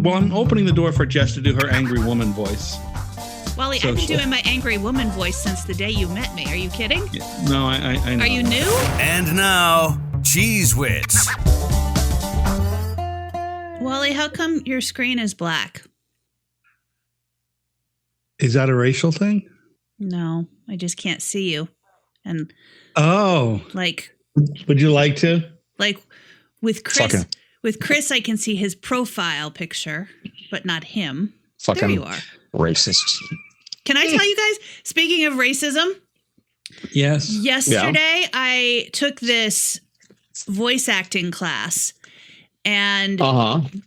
Well, I'm opening the door for Jess to do her angry woman voice. Wally, I've been doing my angry woman voice since the day you met me. Are you kidding? Yeah. No, I know. Are you new? And now, Cheese Wits. Wally, how come your screen is black? Is that a racial thing? No, I just can't see you. And like, would you like to? Like with Chris, I can see his profile picture, but not him. Fucking there you are. Racist. Can I tell you guys, speaking of racism? Yes. Yesterday, I took this voice acting class, and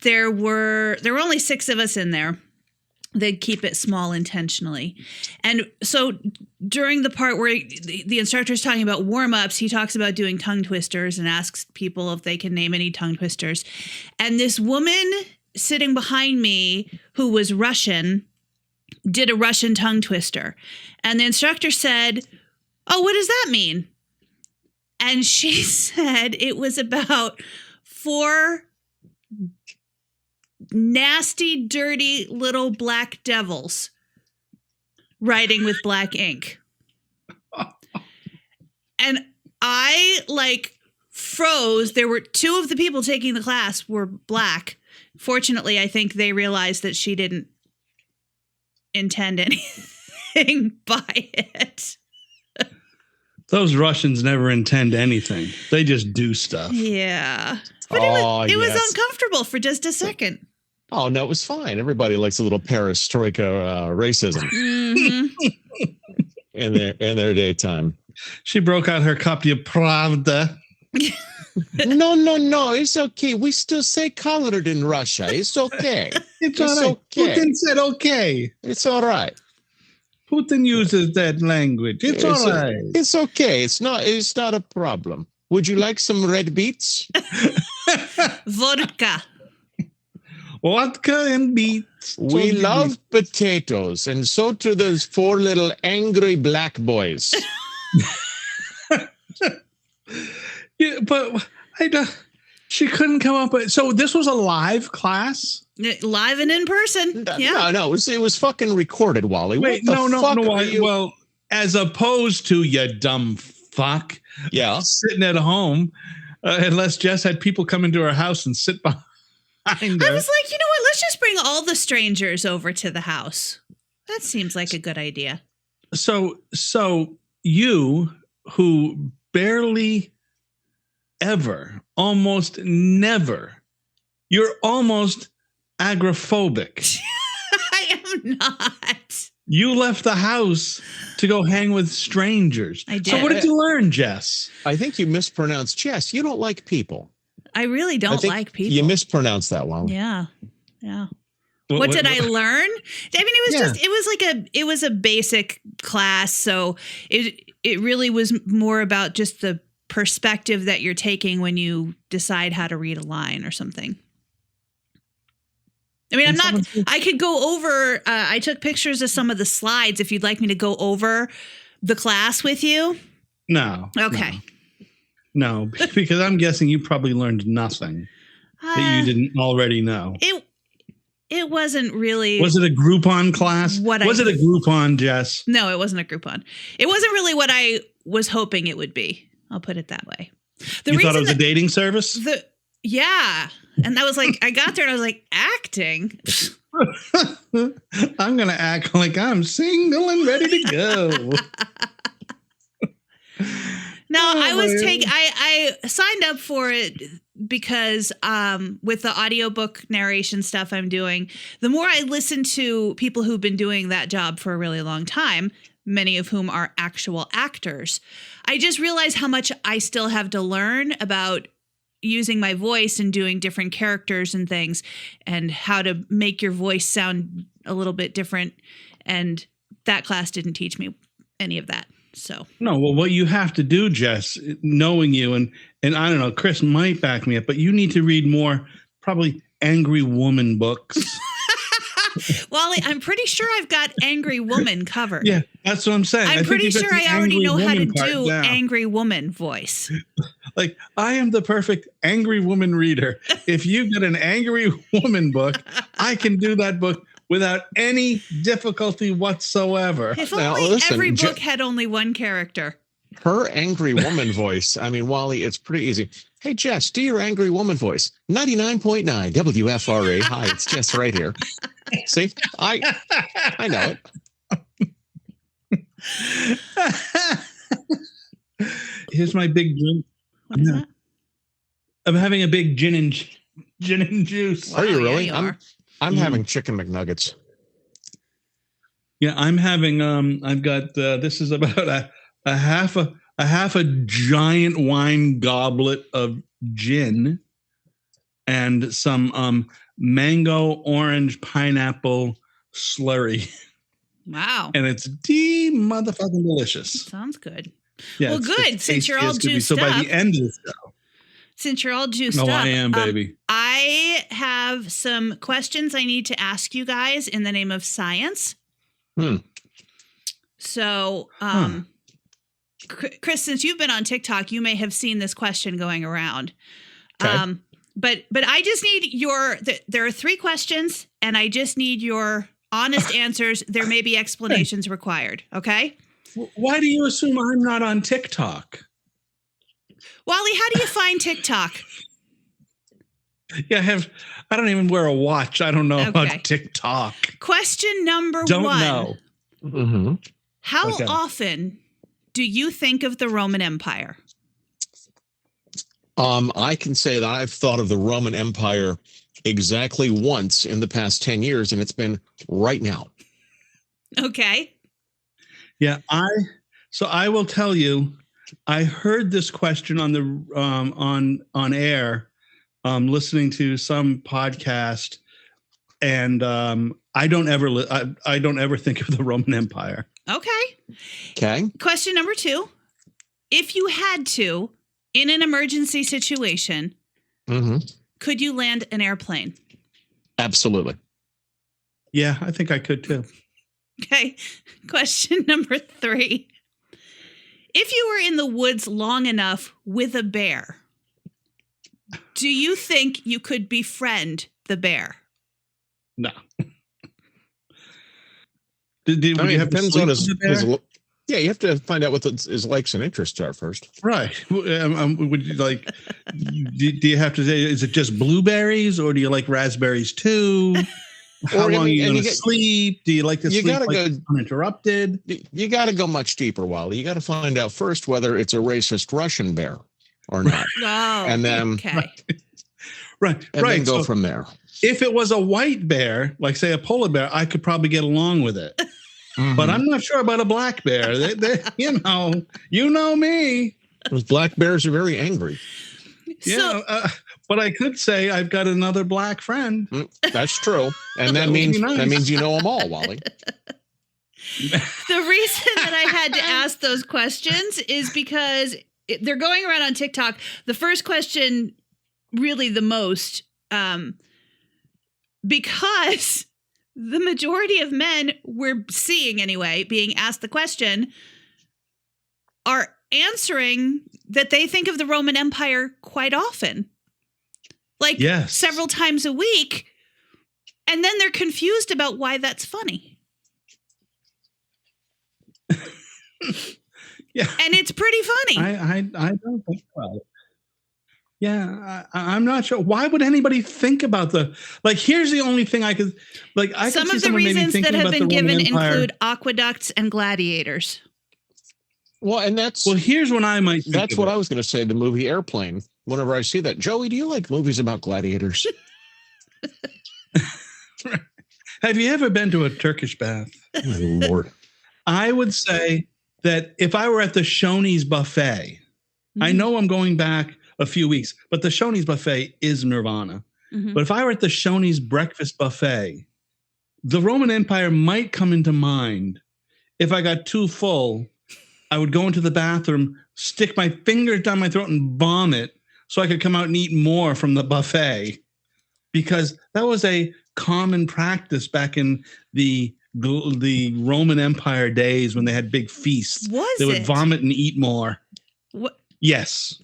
there were only 6 of us in there. They'd keep it small intentionally. And so during the part where the instructor's talking about warm-ups, he talks about doing tongue twisters and asks people if they can name any tongue twisters. And this woman sitting behind me who was Russian did a Russian tongue twister. And the instructor said, "Oh, what does that mean?" And she said it was about 4 nasty, dirty little black devils writing with black ink. And I froze. There were 2 of the people taking the class were black. Fortunately, I think they realized that she didn't intend anything by it. Those Russians never intend anything. They just do stuff. Yeah. But it was uncomfortable for just a second. Oh, no, it was fine. Everybody likes a little perestroika racism in their daytime. She broke out her Kopya Pravda. No. It's okay. We still say colored in Russia. It's okay. It's all right. Okay. Putin said okay. It's all right. Putin uses that language. It's all right. It's okay. It's not a problem. Would you like some red beets? Vodka. Vodka and beets. We love potatoes, and so do those 4 little angry black boys. Yeah, but she couldn't come up with. So this was a live class? Live and in person. Yeah. No. It was fucking recorded, Wally. Wait, no. Well, as opposed to you dumb fuck. Yeah. Sitting at home, unless Jess had people come into her house and sit behind her. I was like, you know what? Let's just bring all the strangers over to the house. That seems like a good idea. So you, who barely ever, almost never, you're almost agoraphobic. I am not. You left the house to go hang with strangers. I did. So what did you learn, Jess? I think you mispronounced Jess. You don't like people. I really don't like people. You mispronounced that one. Yeah. What did I learn? I mean, it was a basic class, so it really was more about just the perspective that you're taking when you decide how to read a line or something. I mean, I could go over, I took pictures of some of the slides if you'd like me to go over the class with you. No. Okay. No, because I'm guessing you probably learned nothing that you didn't already know. It wasn't really. Was it a Groupon class? Was it a Groupon, Jess? No, it wasn't a Groupon. It wasn't really what I was hoping it would be. I'll put it that way. You thought it was a dating service? Yeah. And I was like, I got there and I was like, acting? I'm going to act like I'm single and ready to go. No, I signed up for it because with the audiobook narration stuff I'm doing, the more I listen to people who've been doing that job for a really long time, many of whom are actual actors, I just realized how much I still have to learn about using my voice and doing different characters and things and how to make your voice sound a little bit different. And that class didn't teach me any of that. So no, well, what you have to do, Jess, knowing you and I don't know, Chris might back me up, but you need to read more probably angry woman books. Wally, I'm pretty sure I've got angry woman covered. Yeah, that's what I'm saying. I'm pretty sure I already know how to do down. angry woman voice. Like, I am the perfect angry woman reader. If you get an angry woman book, I can do that book without any difficulty whatsoever. If only every book had only one character. Her angry woman voice. I mean, Wally, it's pretty easy. Hey, Jess, do your angry woman voice. 99.9 WFRA. Hi, it's Jess right here. See, I know it. Here's my big drink. What is that? I'm having a big gin and juice. Are you really? Yeah, you are. I'm having chicken McNuggets. Yeah, I'm having. I've got. This is about a half a giant wine goblet of gin, and some mango, orange, pineapple slurry. Wow. And it's motherfucking delicious. Sounds good. Yeah, well, good. Since you're all juiced up. So by up. the end of the show. Since you're all juiced up. I am, baby. I have some questions I need to ask you guys in the name of science. So, Chris, since you've been on TikTok, you may have seen this question going around. Okay. But I just need there are 3 questions, and I just need your honest answers. There may be explanations required. Okay. Why do you assume I'm not on TikTok? Wally, how do you find TikTok? Yeah, I don't even wear a watch. I don't know about TikTok. Question number 1. Don't know. Mm-hmm. How often do you think of the Roman Empire? I can say that I've thought of the Roman Empire exactly once in the past 10 years, and it's been right now. Okay. Yeah, I will tell you, I heard this question on the on air, listening to some podcast, and I don't ever think of the Roman Empire. Okay. Question number 2: if you had to, in an emergency situation, could you land an airplane? Absolutely. Yeah, I think I could too. Okay. Question number 3: if you were in the woods long enough with a bear, do you think you could befriend the bear? No. You have to sleep with the bear? Yeah, you have to find out what his likes and interests are first. Right. Would you like? Do you have to say? Is it just blueberries, or do you like raspberries too? How long are you going to sleep? Do you like to sleep uninterrupted? You got to go much deeper, Wally. You got to find out first whether it's a racist Russian bear or not, and then right, then go from there. If it was a white bear, like say a polar bear, I could probably get along with it. But I'm not sure about a black bear. You know me. Those black bears are very angry. Yeah, but I could say I've got another black friend. That's true, and that means you know them all, Wally. The reason that I had to ask those questions is because they're going around on TikTok. The first question, really the most, because the majority of men we're seeing anyway being asked the question are answering that they think of the Roman Empire quite often. Like several times a week. And then they're confused about why that's funny. Yeah. And it's pretty funny. I don't think so. Yeah, I'm not sure. Why would anybody think about here's the only thing I could, some of the reasons that have been given include aqueducts and gladiators. Well, and here's when I might think that's what I was going to say, the movie Airplane. Whenever I see that. Joey, do you like movies about gladiators? Have you ever been to a Turkish bath? Oh, Lord. I would say that if I were at the Shoney's buffet, I know I'm going back a few weeks, but the Shoney's buffet is nirvana. But if I were at the Shoney's breakfast buffet, the Roman Empire might come into mind. If I got too full, I would go into the bathroom, stick my fingers down my throat and vomit so I could come out and eat more from the buffet, because that was a common practice back in the Roman Empire days when they had big feasts. They would vomit and eat more. What? Yes.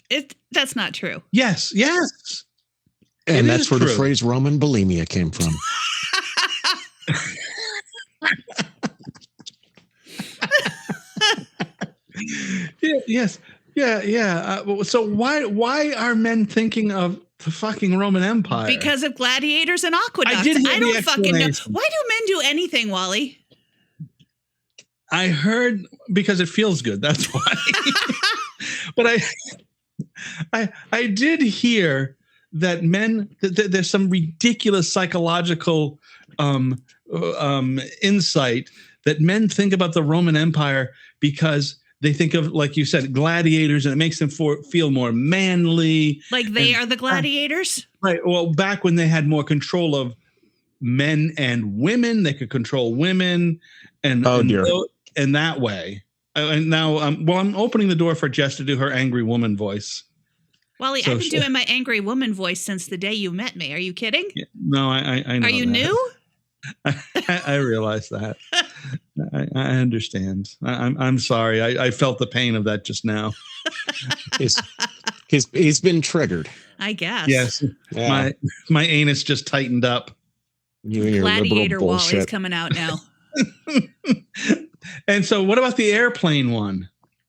That's not true. Yes. And that's where the phrase Roman bulimia came from. Yes. Yeah. So why are men thinking of the fucking Roman Empire? Because of gladiators and aqueducts. I don't fucking know. Why do men do anything, Wally? I heard because it feels good. That's why. But I did hear that men there's some ridiculous psychological insight that men think about the Roman Empire because they think of, like you said, gladiators, and it makes them feel more manly. Like they are the gladiators? Right. Well, back when they had more control of men and women, they could control women and that way. And now, I'm opening the door for Jess to do her angry woman voice. Wally, I've been doing my angry woman voice since the day you met me. Are you kidding? Yeah, no, I know. Are you new? I realize that. I understand. I'm sorry. I felt the pain of that just now. He's been triggered. I guess. Yes. Yeah. My anus just tightened up. You and your Gladiator Wally's coming out now. And so what about the airplane one?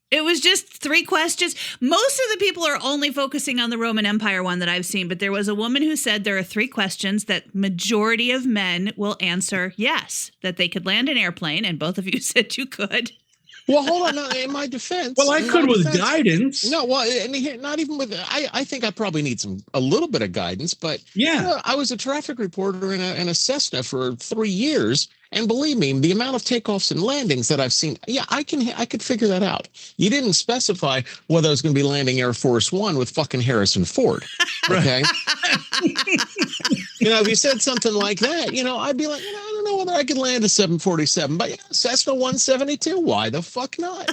It was just 3 questions. Most of the people are only focusing on the Roman Empire one that I've seen, but there was a woman who said there are 3 questions that majority of men will answer yes, that they could land an airplane, and both of you said you could. Well, hold on. No, in my defense. Well, I could with guidance. No, well, not even with. I think I probably need a little bit of guidance, but yeah, I was a traffic reporter in a Cessna for 3 years, and believe me, the amount of takeoffs and landings that I've seen, I could figure that out. You didn't specify whether I was going to be landing Air Force One with fucking Harrison Ford, okay? If you said something like that, I'd be like, I don't know whether I could land a 747, but Cessna 172, why the fuck not?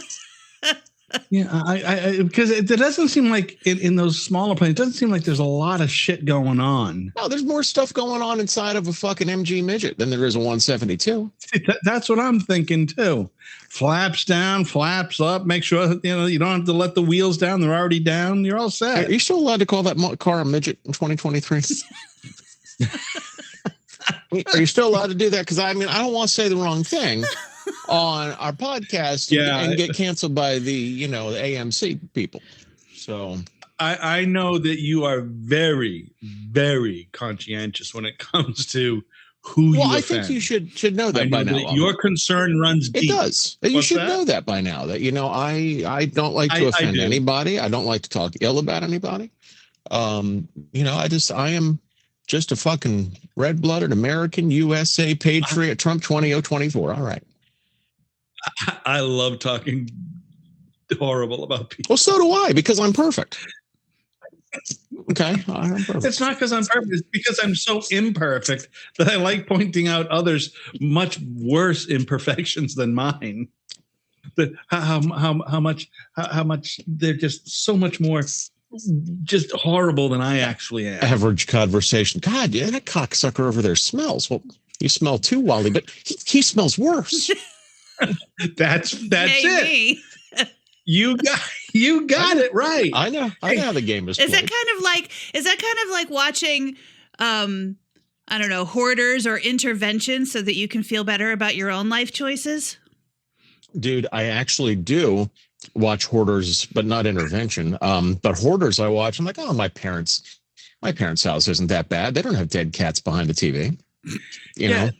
Yeah, I because it doesn't seem like in those smaller planes, it doesn't seem like there's a lot of shit going on. No, there's more stuff going on inside of a fucking MG midget than there is a 172. That's what I'm thinking too. Flaps down, flaps up. Make sure you don't have to let the wheels down. They're already down. You're all set. Are you still allowed to call that car a midget in 2023? Are you still allowed to do that? Because I don't want to say the wrong thing on our podcast and get canceled by the AMC people. So I know that you are very, very conscientious when it comes to who you offend. I think you should know that by now. Your concern runs deep. It does. You should know that by now. That I don't like to offend anybody. I don't like to talk ill about anybody. I am just a fucking red-blooded American USA patriot. Trump 2024. All right. I love talking horrible about people. Well, so do I, because I'm perfect. Okay, I'm perfect. It's not because I'm perfect. It's because I'm so imperfect that I like pointing out others' much worse imperfections than mine. How much they're just so much more just horrible than I actually am. Average conversation. God, yeah, that cocksucker over there smells. Well, you smell too, Wally, but he smells worse. That's it. You got it right. I know how the game is played. Is that kind of like watching I don't know, Hoarders or Intervention so that you can feel better about your own life choices? Dude, I actually do watch Hoarders, but not Intervention. But Hoarders I watch. I'm like, oh, my parents' house isn't that bad. They don't have dead cats behind the TV. You know?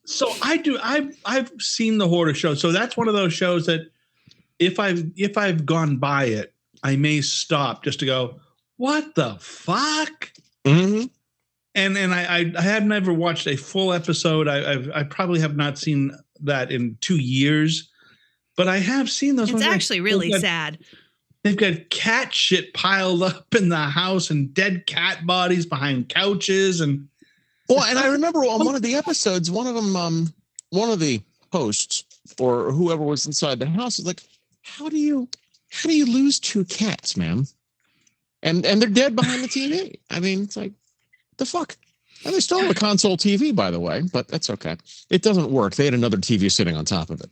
So I do. I've seen the Hoarder show. So that's one of those shows that if I've gone by it, I may stop just to go, what the fuck? Mm-hmm. And I have never watched a full episode. I probably have not seen that in 2 years, but I have seen those. It's actually really sad. They've got cat shit piled up in the house and dead cat bodies behind couches and. Well, and I remember on one of the episodes, one of the hosts or whoever was inside the house was like, how do you lose 2 cats, man? And they're dead behind the TV. I mean, it's like, the fuck? And they still have a console TV, by the way, but that's okay. It doesn't work. They had another TV sitting on top of it.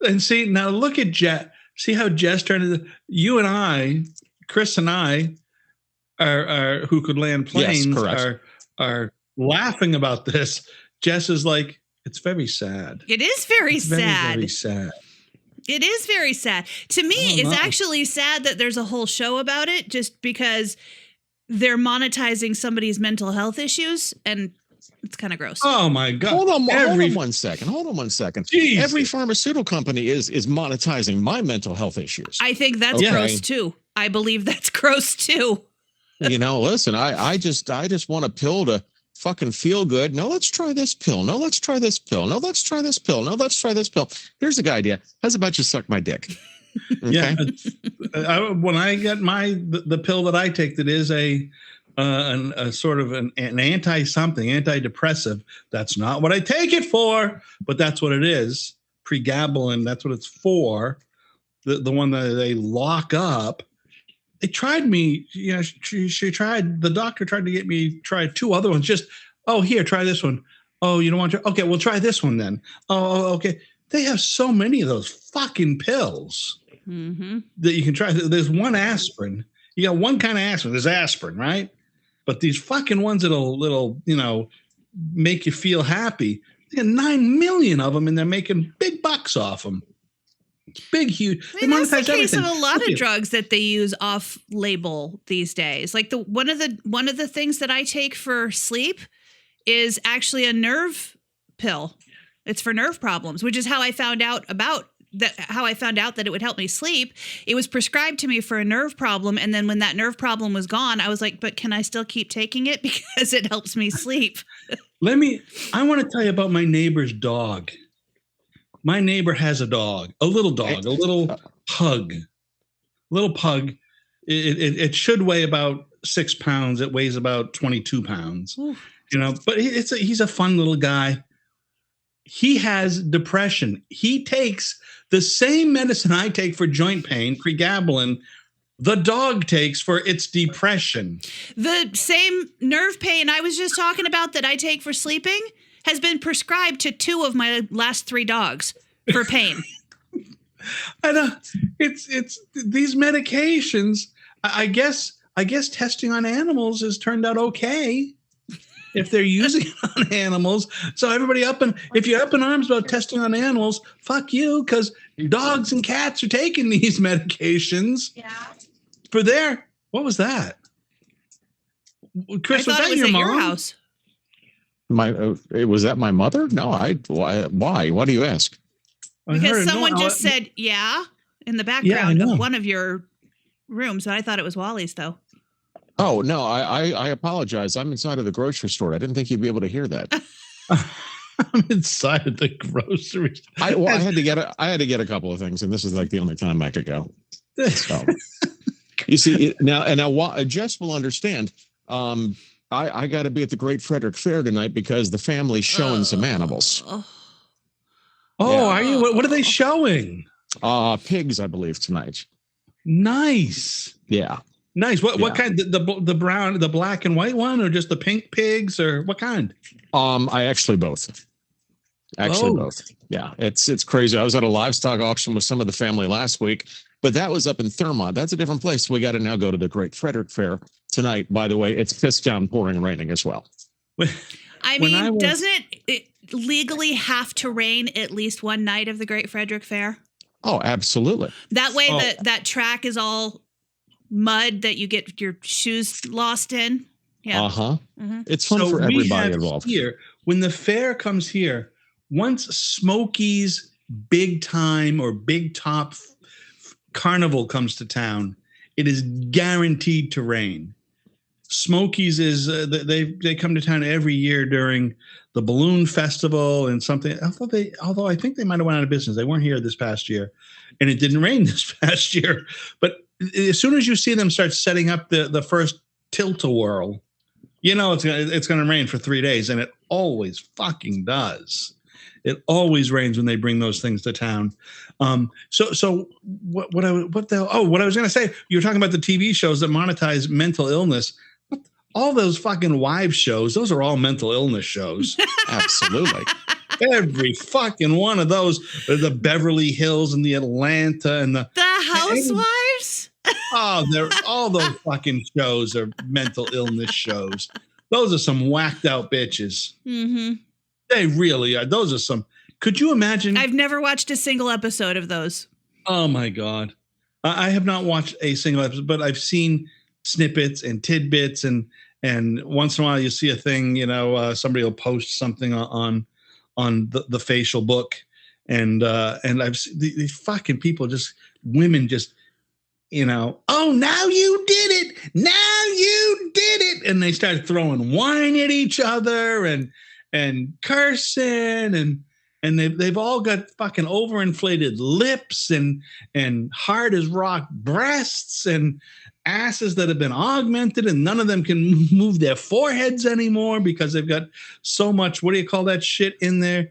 And see, now look at Jess. See how Jess turned you and I, Chris and I, are who could land planes, yes, are laughing about this. Jess is like, it's very sad. It is very sad. Very sad. It is very sad. To me, it's actually sad that there's a whole show about it just because they're monetizing somebody's mental health issues, and it's kind of gross. Oh my God. Hold on one second. Jesus. Every pharmaceutical company is monetizing my mental health issues. I think that's gross too. I believe that's gross too. Listen, I just want a pill to fucking feel good. No, let's try this pill. No, let's try this pill. No, let's try this pill. No, let's try this pill. Here's a good idea. How's about you suck my dick? Okay? Yeah. When I get the pill that I take, that is a sort of an antidepressive. That's not what I take it for, but that's what it is. Pregabalin. That's what it's for. The one that they lock up. They tried me, she tried, the doctor tried to get me try two other ones. Just, here, try this one. Oh, you don't want to? Okay, we'll try this one then. Oh, okay. They have so many of those fucking pills that you can try. There's one aspirin. You got one kind of aspirin. There's aspirin, right? But these fucking ones that'll make you feel happy. They got 9 million of them, and they're making big bucks off them. Big, huge. I mean, that's the case of a lot of drugs that they use off-label these days. Like one of the things that I take for sleep is actually a nerve pill. It's for nerve problems, which is how I found out that it would help me sleep. It was prescribed to me for a nerve problem, and then when that nerve problem was gone, I was like, "But can I still keep taking it because it helps me sleep?" I want to tell you about my neighbor's dog. My neighbor has a dog, a little pug. It should weigh about 6 pounds. It weighs about 22 pounds, but he's a fun little guy. He has depression. He takes the same medicine I take for joint pain, pregabalin, the dog takes for its depression. The same nerve pain I was just talking about that I take for sleeping has been prescribed to 2 of my last 3 dogs for pain. I know. It's these medications. I guess testing on animals has turned out okay if they're using it on animals. So everybody if you're up in arms about testing on animals, fuck you, because dogs and cats are taking these medications. Yeah. What was that? Chris, was that your mom? Your house. Was that my mother? No, why? What do you ask? Because someone just said, yeah, in the background of one of your rooms. But I thought it was Wally's, though. Oh, no, I apologize. I'm inside of the grocery store. I didn't think you'd be able to hear that. I'm inside of the grocery store. I had to get a couple of things, and this is like the only time I could go. So, you see, now Jess will understand. I got to be at the Great Frederick Fair tonight because the family's showing some animals. Are you? What are they showing? Pigs, I believe, tonight. Nice. Yeah. Nice. What kind? The brown, the black and white one, or just the pink pigs, or what kind? I actually both. Both. Yeah, it's crazy. I was at a livestock auction with some of the family last week, but that was up in Thurmont. That's a different place. We got to now go to the Great Frederick Fair tonight. By the way, it's pissed down, pouring, and raining as well. Doesn't it legally have to rain at least one night of the Great Frederick Fair? Oh, absolutely. That way that track is all mud that you get your shoes lost in. Yeah. Mm-hmm. It's fun for everybody involved. Here, when the fair comes here, once Smokey's big time or big top carnival comes to town, it is guaranteed to rain. Smokey's is they come to town every year during the balloon festival and something. Although I think they might have went out of business. They weren't here this past year, and it didn't rain this past year. But as soon as you see them start setting up the first tilt-a-whirl, it's gonna rain for 3 days, and it always fucking does. It always rains when they bring those things to town. So what I was going to say, you were talking about the TV shows that monetize mental illness. All those fucking wives shows, those are all mental illness shows. Absolutely. Every fucking one of those, the Beverly Hills and the Atlanta and the Housewives. All those fucking shows are mental illness shows. Those are some whacked out bitches. Mm-hmm. They really are. Those are some. Could you imagine? I've never watched a single episode of those. Oh my God. I have not watched a single episode, but I've seen snippets and tidbits, and once in a while you see a thing, somebody will post something on the facial book, and I've seen these fucking people, women oh, now you did it. Now you did it. And they start throwing wine at each other and cursing and they've all got fucking overinflated lips and hard as rock breasts and asses that have been augmented, and none of them can move their foreheads anymore because they've got so much, what do you call that shit in their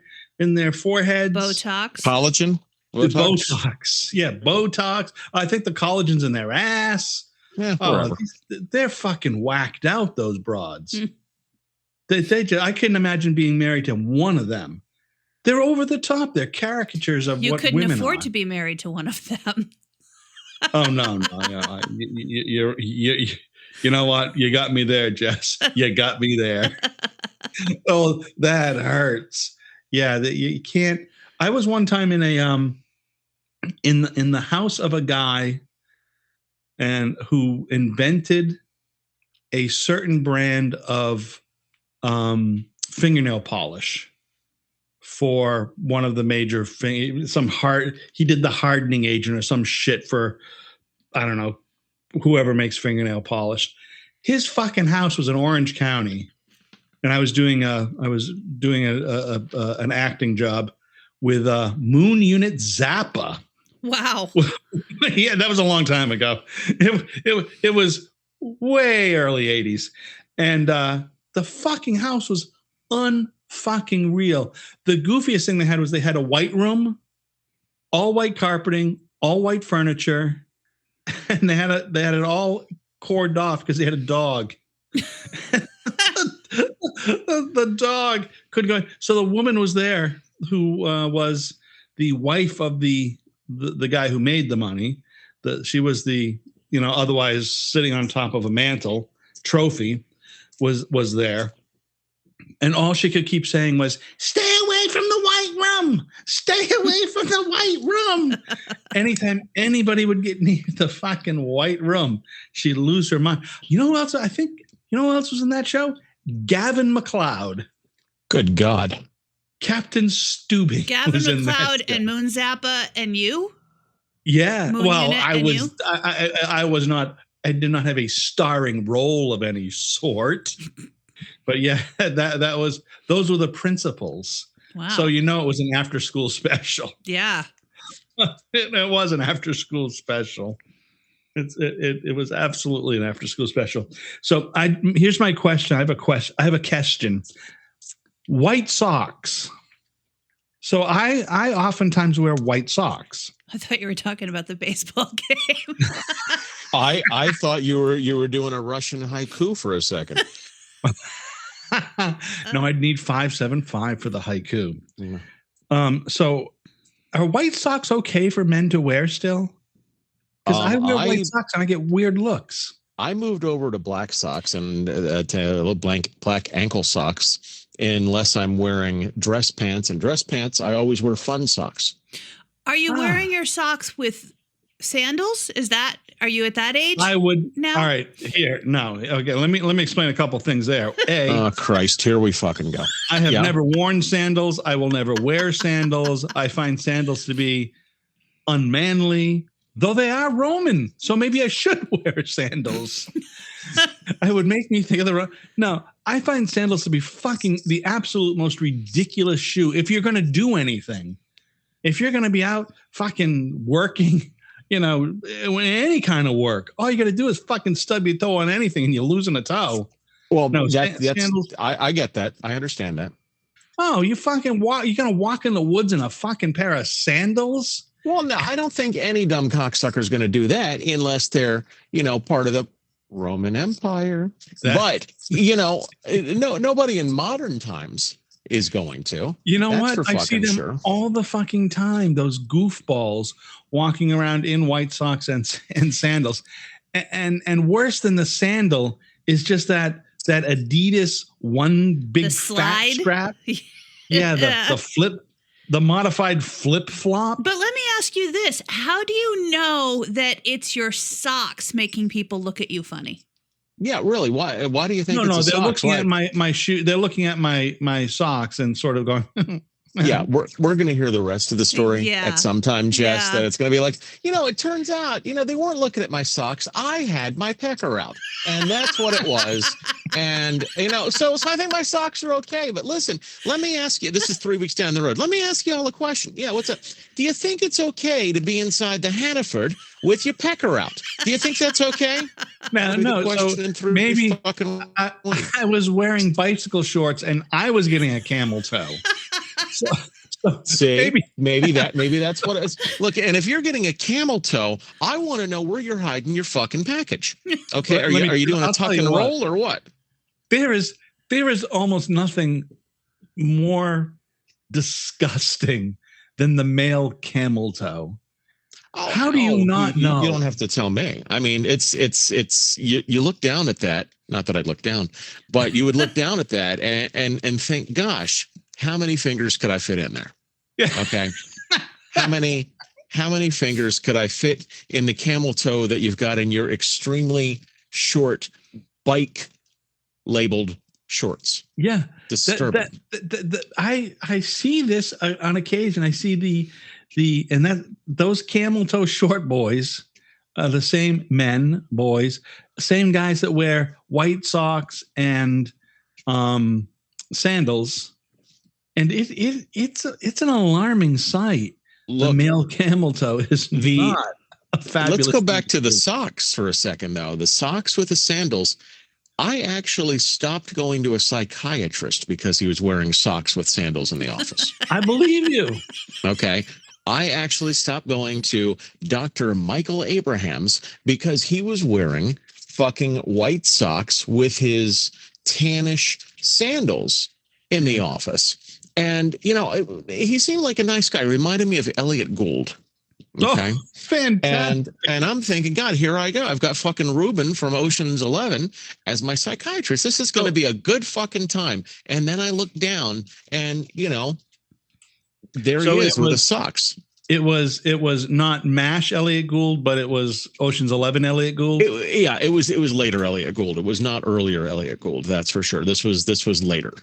foreheads? Botox. Collagen. Botox. Yeah, Botox. I think the collagen's in their ass. Yeah, they're fucking whacked out, those broads. I couldn't imagine being married to one of them. They're over the top. They're caricatures of what women are. You couldn't afford to be married to one of them. Oh, no. You know what? You got me there, Jess. You got me there. Oh, that hurts. Yeah, you can't. I was one time in a in the house of a guy and who invented a certain brand of fingernail polish for one of the major he did the hardening agent or some shit for, I don't know, whoever makes fingernail polish. His fucking house was in Orange County, and I was doing an acting job with Moon Unit Zappa. Wow. Yeah, that was a long time ago. It was way early 80s. And the fucking house was unfucking real. The goofiest thing they had was they had a white room, all white carpeting, all white furniture, and they had it all corded off because they had a dog. The dog couldn't go. So the woman was there who was the wife of the guy who made the money. She was the, otherwise sitting on top of a mantle trophy was there. And all she could keep saying was, "Stay away from the white room. Stay away from the white room." Anytime anybody would get near the fucking white room, she'd lose her mind. You know who else? You know who else was in that show? Gavin MacLeod. Good God. Captain Stubing. Gavin MacLeod and Moon Zappa and you? Yeah. Moon well, Unit I was not, I did not have a starring role of any sort. But yeah, those were the principals. Wow. So it was an after school special. Yeah. It was an after school special. It was absolutely an after school special. So here's my question. I have a question. White socks. So I oftentimes wear white socks. I thought you were talking about the baseball game. I thought you were doing a Russian haiku for a second. No, I'd need 575 for the haiku. Yeah. So are white socks okay for men to wear still? Because I wear white socks and I get weird looks. I moved over to black socks and to black ankle socks unless I'm wearing dress pants. And dress pants, I always wear fun socks. Are you wearing your socks with sandals? Are you at that age? I would. No. All right. Here. No. Okay. Let me explain a couple things there. Oh, Christ. Here we fucking go. I have never worn sandals. I will never wear sandals. I find sandals to be unmanly, though they are Roman. So maybe I should wear sandals. It would make me think of No, I find sandals to be fucking the absolute most ridiculous shoe. If you're going to do anything, if you're going to be out fucking working, any kind of work, all you got to do is fucking stub your toe on anything and you're losing a toe. Well, no, sandals. I get that. I understand that. Oh, you fucking walk. You're gonna walk in the woods in a fucking pair of sandals? Well, no, I don't think any dumb cocksucker is going to do that unless they're, part of the Roman Empire. But, nobody in modern times is going to. You know what? I see them all the fucking time. Those goofballs walking around in white socks and sandals. And worse than the sandal is just that Adidas one big fat strap. Yeah, the modified flip flop. But let me ask you this: how do you know that it's your socks making people look at you funny? Yeah, really. Why do you think? No, they're looking at my shoe. They're looking at my socks and sort of going. Yeah, we're going to hear the rest of the story at some time, Jess, that it's going to be like, it turns out, they weren't looking at my socks. I had my pecker out, and that's what it was. And, so I think my socks are okay. But listen, let me ask you, this is 3 weeks down the road. Let me ask you all a question. Yeah, what's up? Do you think it's okay to be inside the Hannaford with your pecker out? Do you think that's okay? No. So maybe I was wearing bicycle shorts and I was getting a camel toe. See, maybe that's what it is. Look, and if you're getting a camel toe, I want to know where you're hiding your fucking package. Okay, are you doing a tuck and roll or what? There is almost nothing more disgusting than the male camel toe. How do you not know? You don't have to tell me. I mean, it's you look down at that. Not that I'd look down, but you would look down at that and think, gosh, how many fingers could I fit in there? Yeah. Okay. How many fingers could I fit in the camel toe that you've got in your extremely short bike labeled shorts? Yeah. Disturbing. I see this on occasion. I see those camel toe short boys, the same boys, same guys that wear white socks and sandals. And it's an alarming sight. Look, the male camel toe is not a fabulous. Let's go back to the socks for a second, though. The socks with the sandals. I actually stopped going to a psychiatrist because he was wearing socks with sandals in the office. I believe you. Okay. I actually stopped going to Dr. Michael Abrahams because he was wearing fucking white socks with his tannish sandals in the office. And, he seemed like a nice guy. Reminded me of Elliot Gould. Okay. Oh, fantastic. And I'm thinking, God, here I go. I've got fucking Ruben from Ocean's 11 as my psychiatrist. This is going to be a good fucking time. And then I look down and, there he is with the socks. It was not MASH Elliot Gould, but it was Ocean's 11 Elliot Gould. It was later Elliot Gould. It was not earlier Elliot Gould. That's for sure. This was later.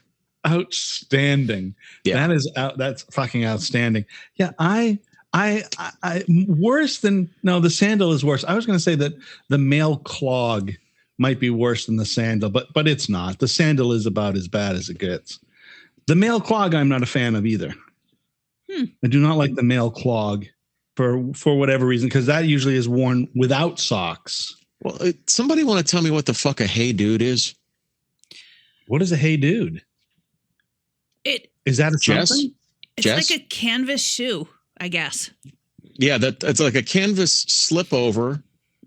Outstanding. Yeah. That's fucking outstanding. Yeah. I worse than, no, the sandal is worse. I was going to say that the male clog might be worse than the sandal, but it's not. The sandal is about as bad as it gets. The male clog, I'm not a fan of either. I do not like the male clog for whatever reason, because that usually is worn without socks. Well, somebody want to tell me what the fuck a hey dude is? What is a hey dude? Is that a Jess? It's Jess? like a canvas shoe, I guess. Yeah, it's like a canvas slip over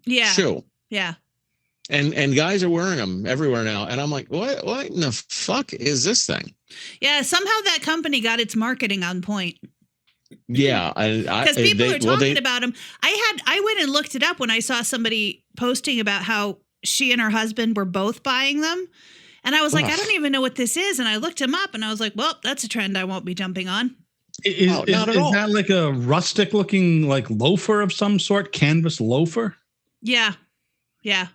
shoe. Yeah. And guys are wearing them everywhere now. And I'm like, what in the fuck is this thing? Yeah, somehow that company got its marketing on point. Yeah. Because people are talking about them. I went and looked it up when I saw somebody posting about how she and her husband were both buying them. And I was like, I don't even know what this is. And I looked him up and I was like, well, that's a trend I won't be jumping on. Is that like a rustic looking like loafer of some sort? Canvas loafer? Yeah. Yeah.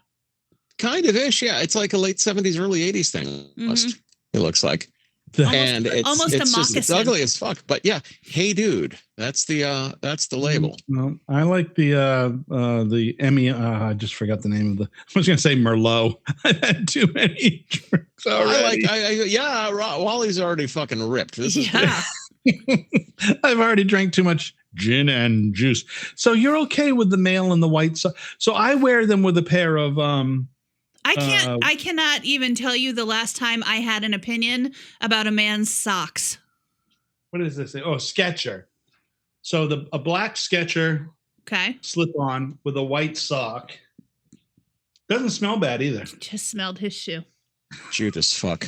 Kind of ish. Yeah. It's like a late 70s, early 80s thing. Mm-hmm. It looks like. Almost a moccasin. It's ugly as fuck. But yeah. Hey dude. That's the label. No, I like the Emmy. I just forgot the name of I was going to say Merlot. I've had too many drinks already. Wally's already fucking ripped. This is I've already drank too much gin and juice. So you're okay with the male and the white socks. So I wear them with a pair of I cannot even tell you the last time I had an opinion about a man's socks. what is this? Oh, Sketcher. So a black Sketcher slip on with a white sock. Doesn't smell bad either. Just smelled his shoe. Cute as fuck.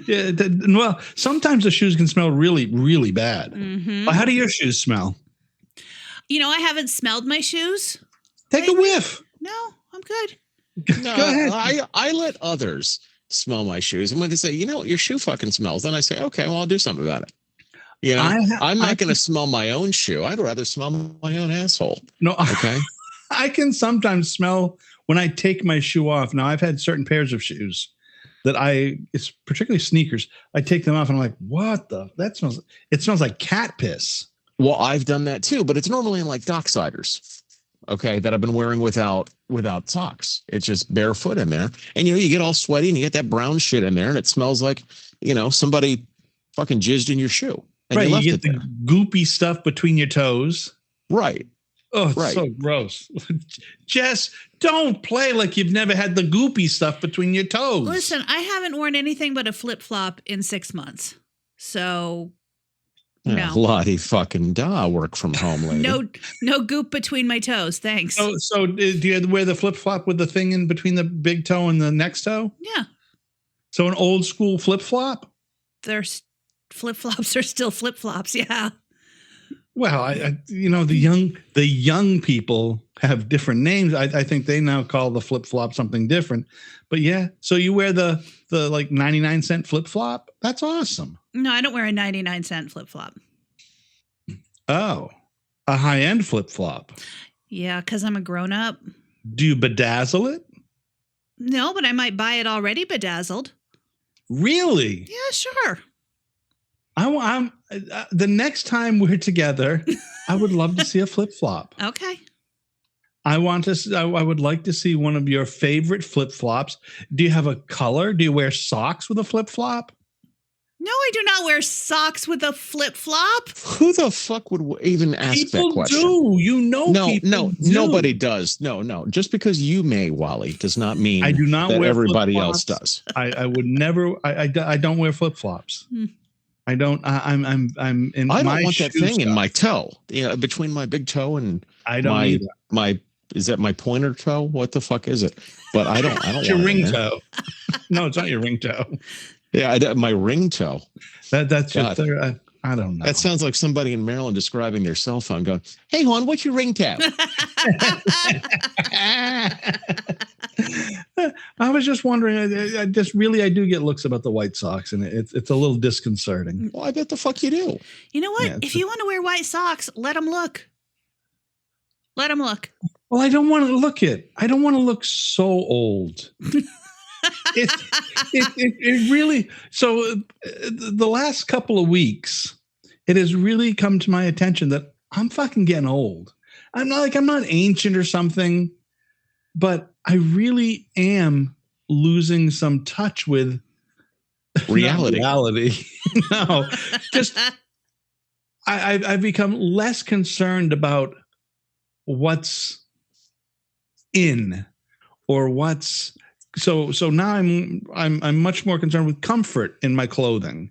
Yeah. Well, sometimes the shoes can smell really, really bad. Mm-hmm. But how do your shoes smell? I haven't smelled my shoes. Take a whiff. No, I'm good. No, Go ahead. I let others smell my shoes. And when they say, your shoe fucking smells, then I say, okay, well, I'll do something about it. I'm not going to smell my own shoe. I'd rather smell my own asshole. No, okay. I can sometimes smell when I take my shoe off. Now, I've had certain pairs of shoes that it's particularly sneakers. I take them off and I'm like, what it smells like cat piss. Well, I've done that too, but it's normally in like Docksiders, okay, that I've been wearing without socks. It's just barefoot in there. And, you get all sweaty and you get that brown shit in there and it smells like, somebody fucking jizzed in your shoe. And right. You get the goopy stuff between your toes. Right. Oh, it's so gross. Jess, don't play like you've never had the goopy stuff between your toes. Listen, I haven't worn anything but a flip-flop in 6 months. So, no. Lottie fucking da, work from home lady. No goop between my toes. Thanks. So do you wear the flip-flop with the thing in between the big toe and the next toe? Yeah. So an old school flip-flop? Flip-flops are still flip-flops, yeah. Well, the young people have different names. I think they now call the flip-flop something different. But yeah, so you wear the like 99-cent flip-flop? That's awesome. No, I don't wear a 99-cent flip-flop. Oh, a high-end flip-flop. Yeah, because I'm a grown-up. Do you bedazzle it? No, but I might buy it already bedazzled. Really? Yeah, sure. I'm the next time we're together, I would love to see a flip-flop. Okay. I would like to see one of your favorite flip-flops. Do you have a color? Do you wear socks with a flip-flop? No, I do not wear socks with a flip-flop. Who the fuck would even ask that question? People do. No, nobody does. No. Just because you may, Wally, does not mean I do not that wear everybody flip-flops. else does. I would never. I don't wear flip-flops. I don't. I'm in. I don't my want that thing in my toe. Between my big toe and I don't my. Is that my pointer toe? What the fuck is it? But I don't. It's your ring toe. No, it's not your ring toe. Yeah, my ring toe. That's just there. I don't know. That sounds like somebody in Maryland describing their cell phone, going, "Hey, hon, what's your ring toe?" I was just wondering. I do get looks about the White Sox, and it's a little disconcerting. Well, I bet the fuck you do. You know what? If you want to wear white socks, let them look. Let them look. Well, I don't want to look it. I don't want to look so old. It really. So the last couple of weeks, it has really come to my attention that I'm fucking getting old. I'm not ancient or something, but I really am losing some touch with reality. No, just I've become less concerned about what's in or what's so now I'm much more concerned with comfort in my clothing.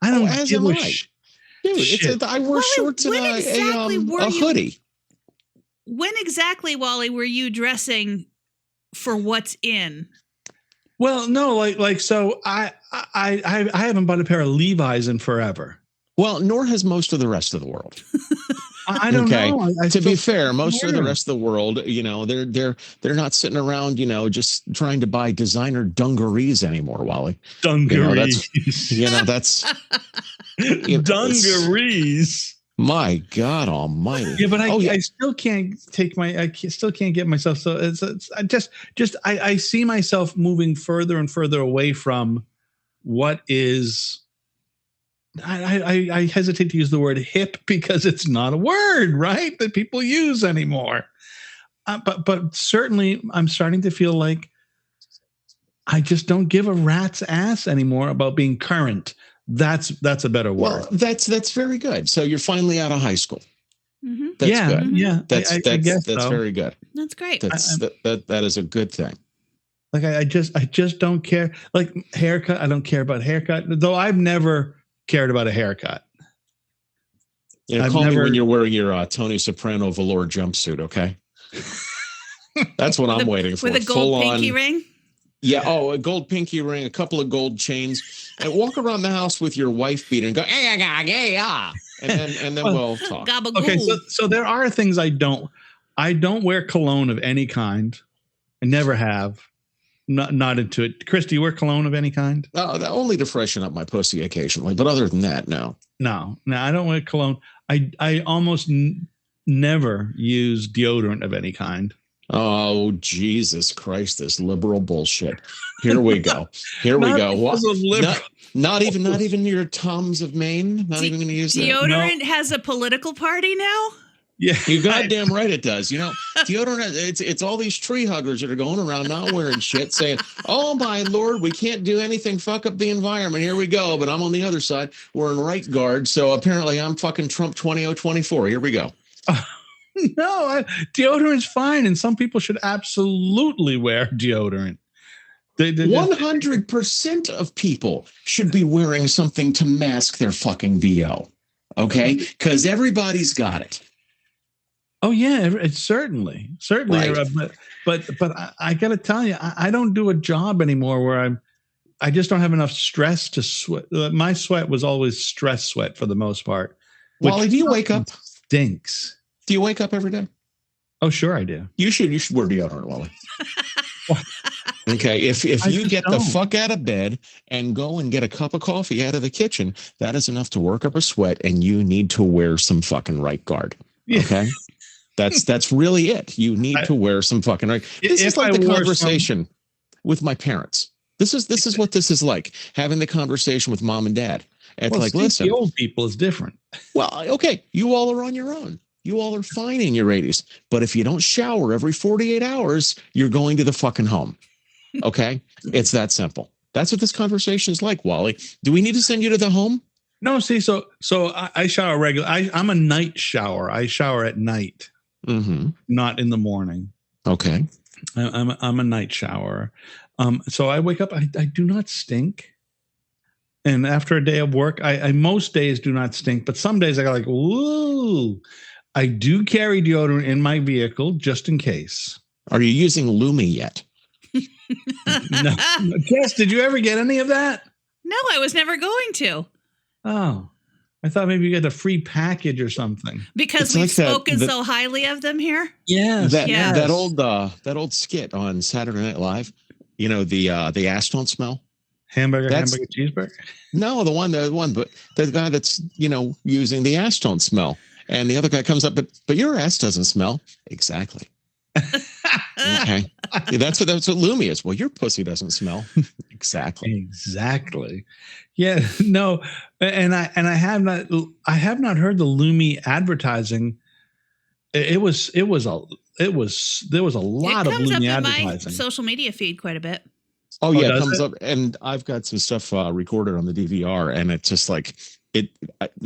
I don't give a shit. I wear shorts and a hoodie. When exactly, Wally, were you dressing for what's in? Well, no, like so I haven't bought a pair of Levi's in forever. Well, nor has most of the rest of the world. I don't know. To be fair, most of the rest of the world, they're not sitting around, just trying to buy designer dungarees anymore, Wally. Dungarees. That's dungarees. My God Almighty! Yeah, but I still can't still can't get myself. So I see myself moving further and further away from what is. I hesitate to use the word hip because it's not a word, right, that people use anymore. But certainly, I'm starting to feel like I just don't give a rat's ass anymore about being current. That's a better word. Well, that's very good. So you're finally out of high school. Mm-hmm. That's good. Yeah. I guess that's very good. That's great. That is a good thing. Like I just don't care. Like haircut, I don't care about haircut. Though I've never cared about a haircut. Yeah, call me when you're wearing your Tony Soprano velour jumpsuit, okay? That's what I'm waiting for. With a gold pinky ring? Yeah, a gold pinky ring, a couple of gold chains, and walk around the house with your wife beater and go, and then we'll talk. Okay, so there are things I don't wear cologne of any kind. I never have. Not into it. Chris, do you wear cologne of any kind? Only to freshen up my pussy occasionally, but other than that, no. No, I don't wear cologne. I almost never use deodorant of any kind. Oh, Jesus Christ, this liberal bullshit. Here we go. What? Not even your Toms of Maine? Not even going to use that? Deodorant has a political party now? Yeah, you're goddamn right it does. Deodorant, it's all these tree huggers that are going around not wearing shit saying, oh my Lord, we can't do anything, fuck up the environment. Here we go. But I'm on the other side wearing right guard. So apparently I'm fucking Trump 2024. Here we go. No, deodorant's fine. And some people should absolutely wear deodorant. 100% of people should be wearing something to mask their fucking VO. Okay? Because everybody's got it. Oh yeah, it's certainly. Right. But I got to tell you, I don't do a job anymore where I just don't have enough stress to sweat. My sweat was always stress sweat for the most part. Wally, do you wake up? Stinks. Do you wake up every day? Oh, sure I do. You should wear deodorant, Wally. Okay, if you get the fuck out of bed and go and get a cup of coffee out of the kitchen, that is enough to work up a sweat, and you need to wear some fucking right guard. Okay. That's really it. You need to wear some fucking right. This is like the conversation with my parents. This is what this is like, having the conversation with mom and dad. It's like, listen, the old people is different. Well, okay, you all are on your own. You all are fine in your 80s. But if you don't shower every 48 hours, you're going to the fucking home. Okay? It's that simple. That's what this conversation is like, Wally. Do we need to send you to the home? No, see, so I shower regular. I'm a night shower. I shower at night. Mm-hmm. Not in the morning. Okay. I'm a night shower. So I wake up, I do not stink. And after a day of work, I most days do not stink, but some days I go like, whoa. I do carry deodorant in my vehicle just in case. Are you using Lumi yet? No. Jess, did you ever get any of that? No, I was never going to. Oh. I thought maybe you get a free package or something. Because we've spoken so highly of them here? Yes. That old skit on Saturday Night Live, the ass don't smell. Hamburger, cheeseburger? No, the one, but the guy that's, using the ass don't smell. And the other guy comes up, but your ass doesn't smell. Exactly. Okay. That's what Lumi is. Well, your pussy doesn't smell. Exactly. Yeah. No. And I have not heard the Lumi advertising. There was a lot of Lumi advertising. My social media feed quite a bit. Oh yeah, it comes up, and I've got some stuff recorded on the DVR, and it's just like it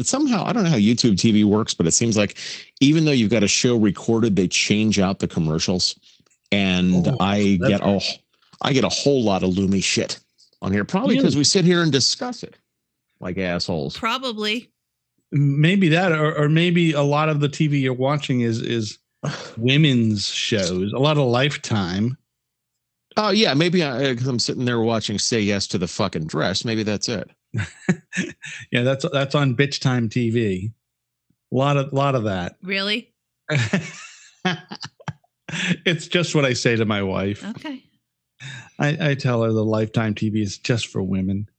somehow, I don't know how YouTube TV works, but it seems like even though you've got a show recorded, they change out the commercials, and I get a whole lot of Lumi shit on here, probably because we sit here and discuss it like assholes. Probably. Maybe that, or maybe a lot of the TV you're watching is women's shows, a lot of Lifetime. Oh yeah, maybe I'm sitting there watching Say Yes to the Fucking Dress. Maybe that's it. Yeah, that's on Bitch Time TV. A lot of that. Really? It's just what I say to my wife. Okay. I tell her the Lifetime TV is just for women,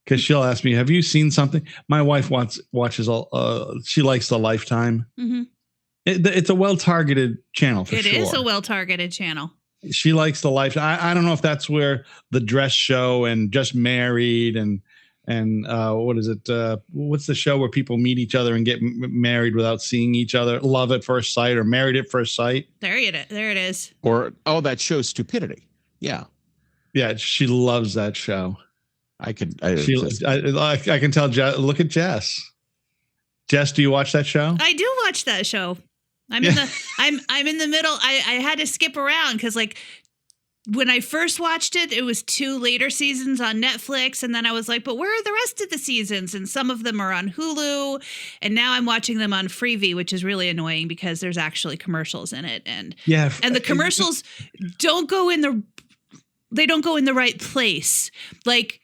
because she'll ask me, "Have you seen something?" My wife watches all. She likes the Lifetime. Mm-hmm. It's a well-targeted channel for sure. It is a well-targeted channel. She likes the life. I don't know if that's where the dress show and Just Married and what is it? What's the show where people meet each other and get married without seeing each other? Love at First Sight or Married at First Sight. There it is. Or that show Stupidity. Yeah. Yeah, she loves that show. I can tell. Look at Jess. Jess, do you watch that show? I do watch that show. I'm in the middle. I had to skip around because when I first watched it, it was 2 later seasons on Netflix. And then I was like, but where are the rest of the seasons? And some of them are on Hulu. And now I'm watching them on Freevee, which is really annoying because there's actually commercials in it. And the commercials don't go in the right place. Like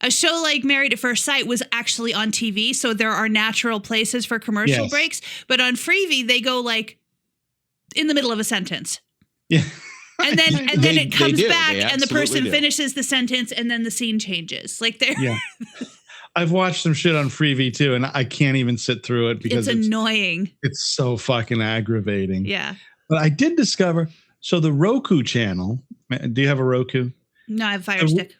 a show like Married at First Sight was actually on TV. So there are natural places for commercial breaks. But on Freevee, they go like in the middle of a sentence. Yeah. And then it comes back and the person finishes the sentence and then the scene changes. Like they're I've watched some shit on Freevee too, and I can't even sit through it because it's annoying. It's so fucking aggravating. Yeah. But I did discover, so the Roku channel, do you have a Roku? No, I have a Fire Stick.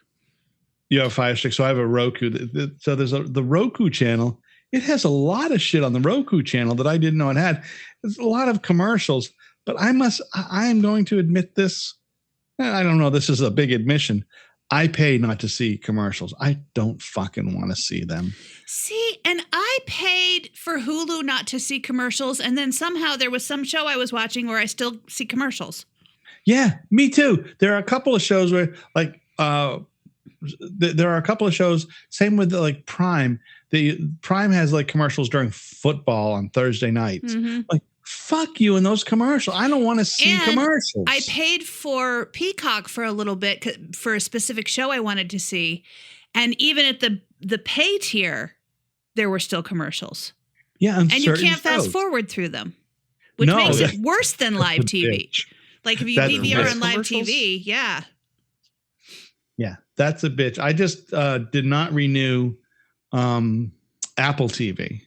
You have a Fire Stick, so I have a Roku. So there's the Roku channel. It has a lot of shit on the Roku channel that I didn't know it had. There's a lot of commercials. But I am going to admit this. I don't know. This is a big admission. I pay not to see commercials. I don't fucking want to see them. See, and I paid for Hulu not to see commercials. And then somehow there was some show I was watching where I still see commercials. Yeah, me too. There are a couple of shows where there are a couple of shows. Same with like Prime. Prime has like commercials during football on Thursday nights. Mm-hmm. Like, fuck you in those commercials. I don't want to see commercials. I paid for Peacock for a little bit for a specific show I wanted to see. And even at the pay tier, there were still commercials. Yeah. And you can't fast forward through them, which makes it worse than live TV. Like if you DVR on live TV, yeah. Yeah, that's a bitch. I just did not renew Apple TV.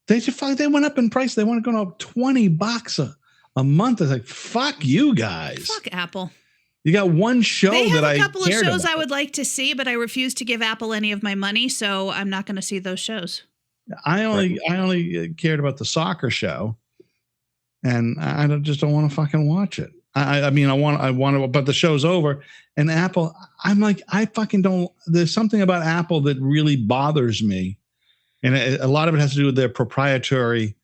They went up in price. They want to go up $20 a month. It's like, fuck you guys. Fuck Apple. You got one show that I have a couple of shows I would like to see, but I refuse to give Apple any of my money, so I'm not going to see those shows. I only cared about the soccer show, and I just don't want to fucking watch it. I want to, but the show's over. And Apple, I'm like, I fucking don't. There's something about Apple that really bothers me. And a lot of it has to do with their proprietary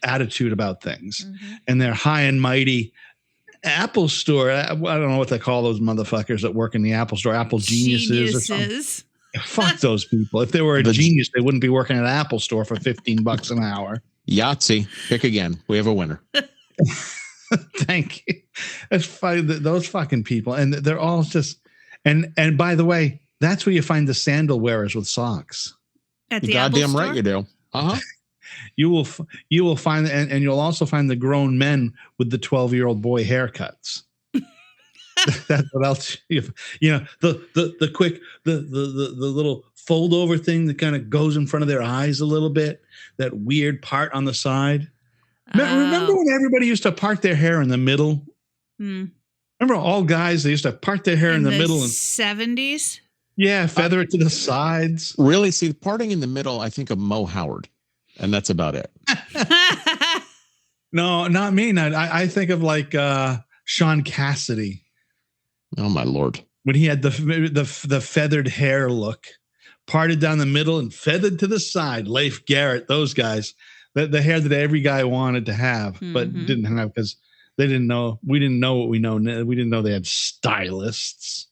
attitude about things, and their high and mighty Apple Store. I don't know what they call those motherfuckers that work in the Apple Store. Apple geniuses. Or something. Fuck those people. If they were a genius, they wouldn't be working at an Apple Store for $15 an hour. Yahtzee. Pick again. We have a winner. Thank you. That's fine. Those fucking people, and they're all just. And by the way, that's where you find the sandal wearers with socks. At the goddamn Apple right you do. You will find, and you'll also find the grown men with the 12-year-old boy haircuts. That's what else the quick the little fold over thing that kind of goes in front of their eyes a little bit. That weird part on the side. Remember when everybody used to part their hair in the middle? Remember all guys, they used to part their hair in the middle in 70s. Yeah, feather it to the sides. Really? See, parting in the middle, I think of Mo Howard, and that's about it. No, not me. I think of like Sean Cassidy. Oh my Lord! When he had the feathered hair look, parted down the middle and feathered to the side. Leif Garrett, those guys, the hair that every guy wanted to have, but didn't have because they didn't know. We didn't know what we know. We didn't know they had stylists.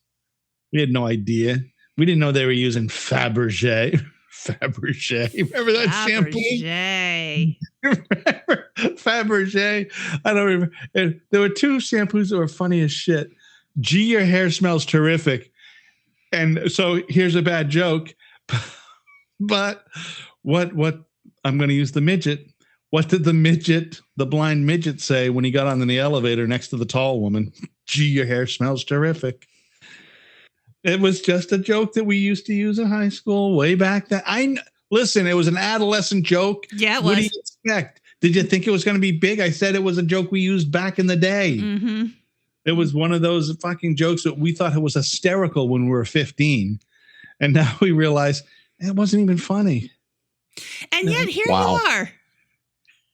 We had no idea. We didn't know they were using Fabergé. Remember that shampoo? Fabergé. I don't remember. And there were 2 shampoos that were funny as shit. Gee, your hair smells terrific. And so here's a bad joke. But what I'm going to use the midget. What did the blind midget say when he got on the elevator next to the tall woman? Gee, your hair smells terrific. It was just a joke that we used to use in high school way back then. Listen, it was an adolescent joke. Yeah, it was. What do you expect? Did you think it was going to be big? I said it was a joke we used back in the day. It was one of those fucking jokes that we thought it was hysterical when we were 15. And now we realize it wasn't even funny. And yet here you are.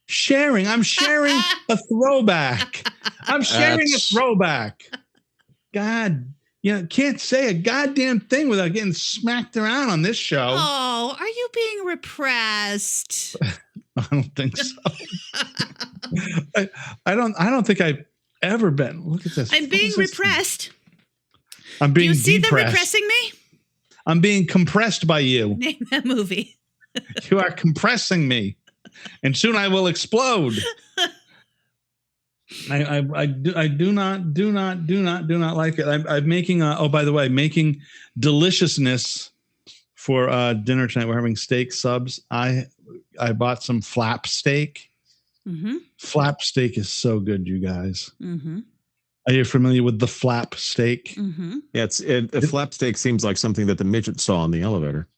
I'm sharing a throwback. God. Can't say a goddamn thing without getting smacked around on this show. Oh, are you being repressed? I don't think so. I don't think I ever been. Look at this. I'm being repressed. I'm being Do you see depressed. them repressing me? I'm being compressed by you. Name that movie. You are compressing me, and soon I will explode. I do not like it. I'm making. By the way, making deliciousness for dinner tonight. We're having steak subs. I bought some flap steak. Mm-hmm. Flap steak is so good, you guys. Mm-hmm. Are you familiar with the flap steak? Mm-hmm. Yeah, a flap steak seems like something that the midget saw in the elevator.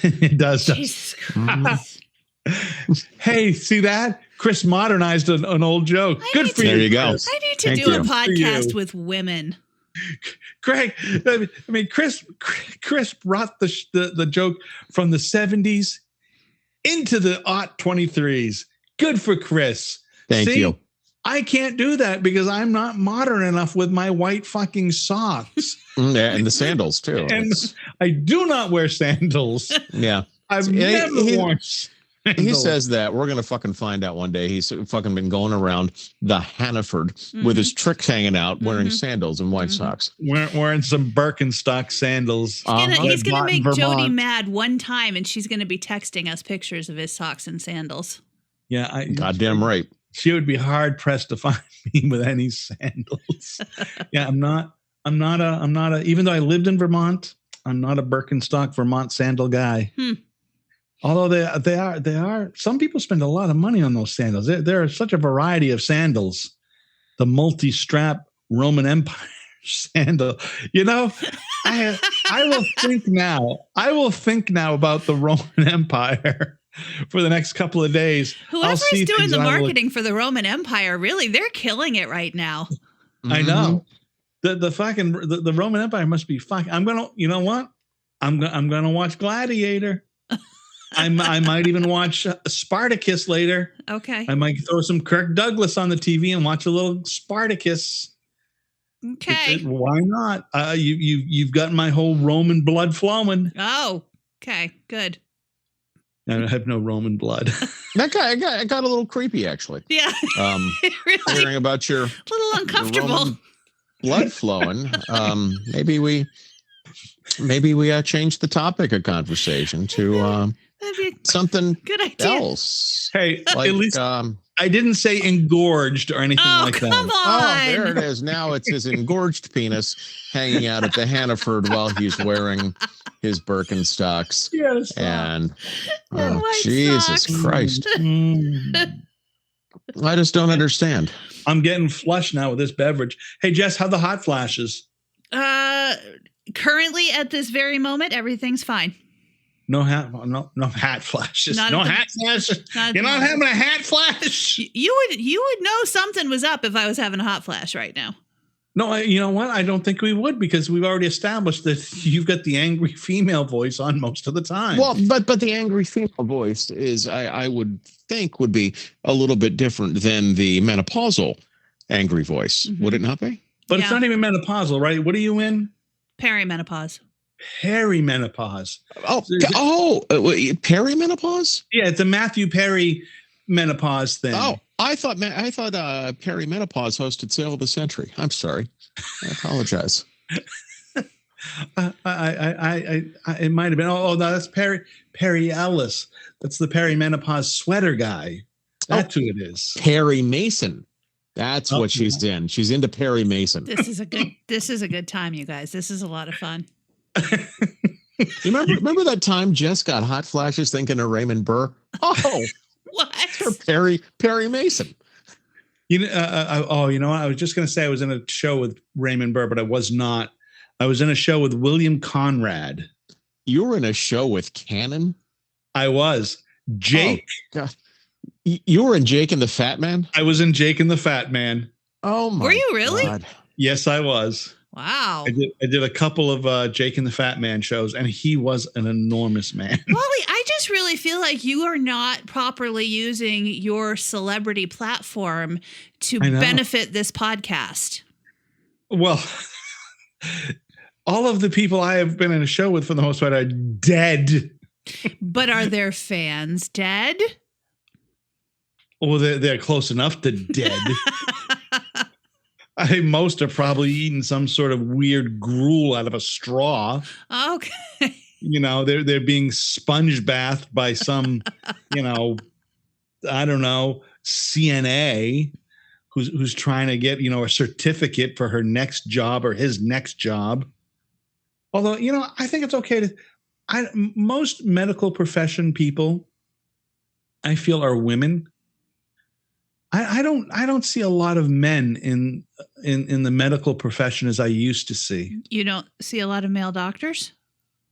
It does. Jesus Christ. Hey, see that? Chris modernized an old joke. Good for you. There you go. I need to do a podcast with women. Craig, I mean, Chris brought the joke from the 70s into the 23s. Good for Chris. Thank you. I can't do that because I'm not modern enough with my white fucking socks. Yeah, and the sandals too. And I do not wear sandals. Yeah. I've never worn sandals. He says that we're going to fucking find out one day. He's fucking been going around the Hannaford with his tricks hanging out, wearing sandals and white socks. Wearing some Birkenstock sandals. He's going to make Jody mad one time, and she's going to be texting us pictures of his socks and sandals. Yeah. Goddamn right. She would be hard pressed to find me with any sandals. Yeah, I'm not a, even though I lived in Vermont, I'm not a Birkenstock Vermont sandal guy. Although they are, some people spend a lot of money on those sandals. There are such a variety of sandals. The multi-strap Roman Empire sandal. You know, I will think now about the Roman Empire for the next couple of days. Whoever's doing the marketing for the Roman Empire, really, they're killing it right now. I know. The Roman Empire must be fucking. You know what? I'm gonna watch Gladiator. I might even watch Spartacus later. Okay. I might throw some Kirk Douglas on the TV and watch a little Spartacus. Okay. Why not? You've got my whole Roman blood flowing. Oh, okay, good. I have no Roman blood. That guy got a little creepy, actually. Yeah. Really? Hearing about your a little uncomfortable blood flowing. Maybe we change the topic of conversation to something good idea. Else. Hey, like, at least I didn't say engorged or anything like that. Come on. Oh, there it is. Now it's his engorged penis hanging out at the Hannaford while he's wearing his Birkenstocks. Yes. And Jesus socks. Christ. I just don't understand. I'm getting flushed now with this beverage. Hey, Jess, how the hot flashes? Currently at this very moment, everything's fine. No hat flashes. You're not having a hat flash. You would know something was up if I was having a hot flash right now. No, you know what? I don't think we would, because we've already established that you've got the angry female voice on most of the time. Well, but the angry female voice is, I would think, would be a little bit different than the menopausal angry voice. Mm-hmm. Would it not be? But it's not even menopausal, right? What are you in? Perimenopause. Perimenopause. Perimenopause? Yeah, it's a Matthew Perry menopause thing. Oh, I thought perimenopause hosted Sale of the Century. I'm sorry. I apologize. It might have been. Oh, no, that's Perry Ellis. That's the perimenopause sweater guy. That's who it is. Perry Mason. That's what she's in. She's into Perry Mason. This is a good time, you guys. This is a lot of fun. You remember that time Jess got hot flashes thinking of Raymond Burr? Oh, what? For Perry Mason. You know, you know what? I was just going to say I was in a show with Raymond Burr, but I was not. I was in a show with William Conrad. You were in a show with Cannon? I was. Jake. Oh, God. You were in Jake and the Fat Man? I was in Jake and the Fat Man. Oh, my God. Were you really? God. Yes, I was. Wow. I did a couple of Jake and the Fat Man shows, and he was an enormous man. Wally, I just really feel like you are not properly using your celebrity platform to benefit this podcast. Well, all of the people I have been in a show with for the most part are dead. But are their fans dead? Well, they're close enough to dead. I think most are probably eating some sort of weird gruel out of a straw. Okay. They're being sponge bathed by some, I don't know, CNA who's trying to get, a certificate for her next job or his next job. Although, I think it's okay most medical profession people, I feel, are women. I don't see a lot of men in the medical profession as I used to see. You don't see a lot of male doctors?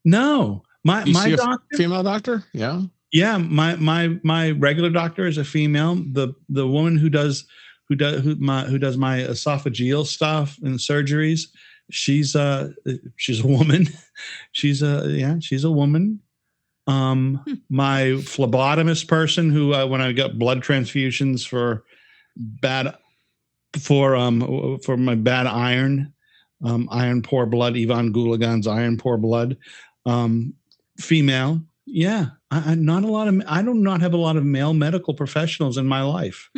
No, my doctor, female doctor. Yeah. Yeah. My regular doctor is a female. The woman who does my esophageal stuff and surgeries, she's a woman. She's a woman. My phlebotomist person who, when I got blood transfusions for my bad iron poor blood, Ivan Gulagan's iron poor blood, female. Yeah. I do not have a lot of male medical professionals in my life.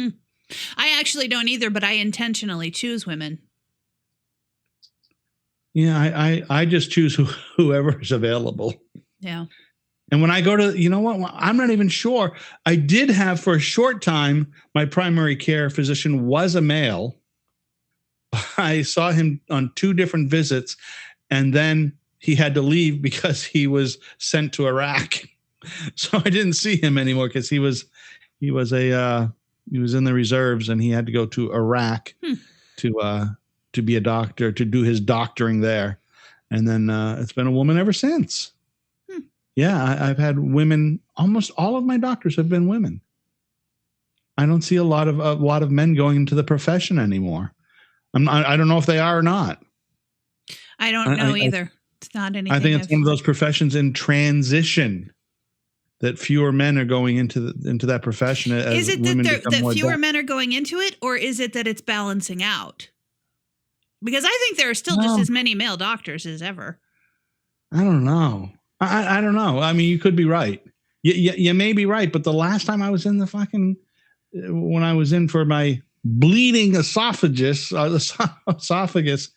I actually don't either, but I intentionally choose women. Yeah. I just choose whoever is available. Yeah. And when I go to, I'm not even sure. I did have for a short time, my primary care physician was a male. I saw him on 2 different visits, and then he had to leave because he was sent to Iraq. So I didn't see him anymore because he was in the reserves, and he had to go to Iraq to be a doctor, to do his doctoring there. And then it's been a woman ever since. Yeah, I've had women. Almost all of my doctors have been women. I don't see a lot of men going into the profession anymore. I don't know if they are or not. I don't know either. It's not anything. I think it's one of those professions in transition that fewer men are going into that profession. Is it that fewer men are going into it, or is it that it's balancing out? Because I think there are still just as many male doctors as ever. I don't know. I don't know. I mean, you could be right. You may be right. But the last time I was in when I was in for my bleeding esophagus, the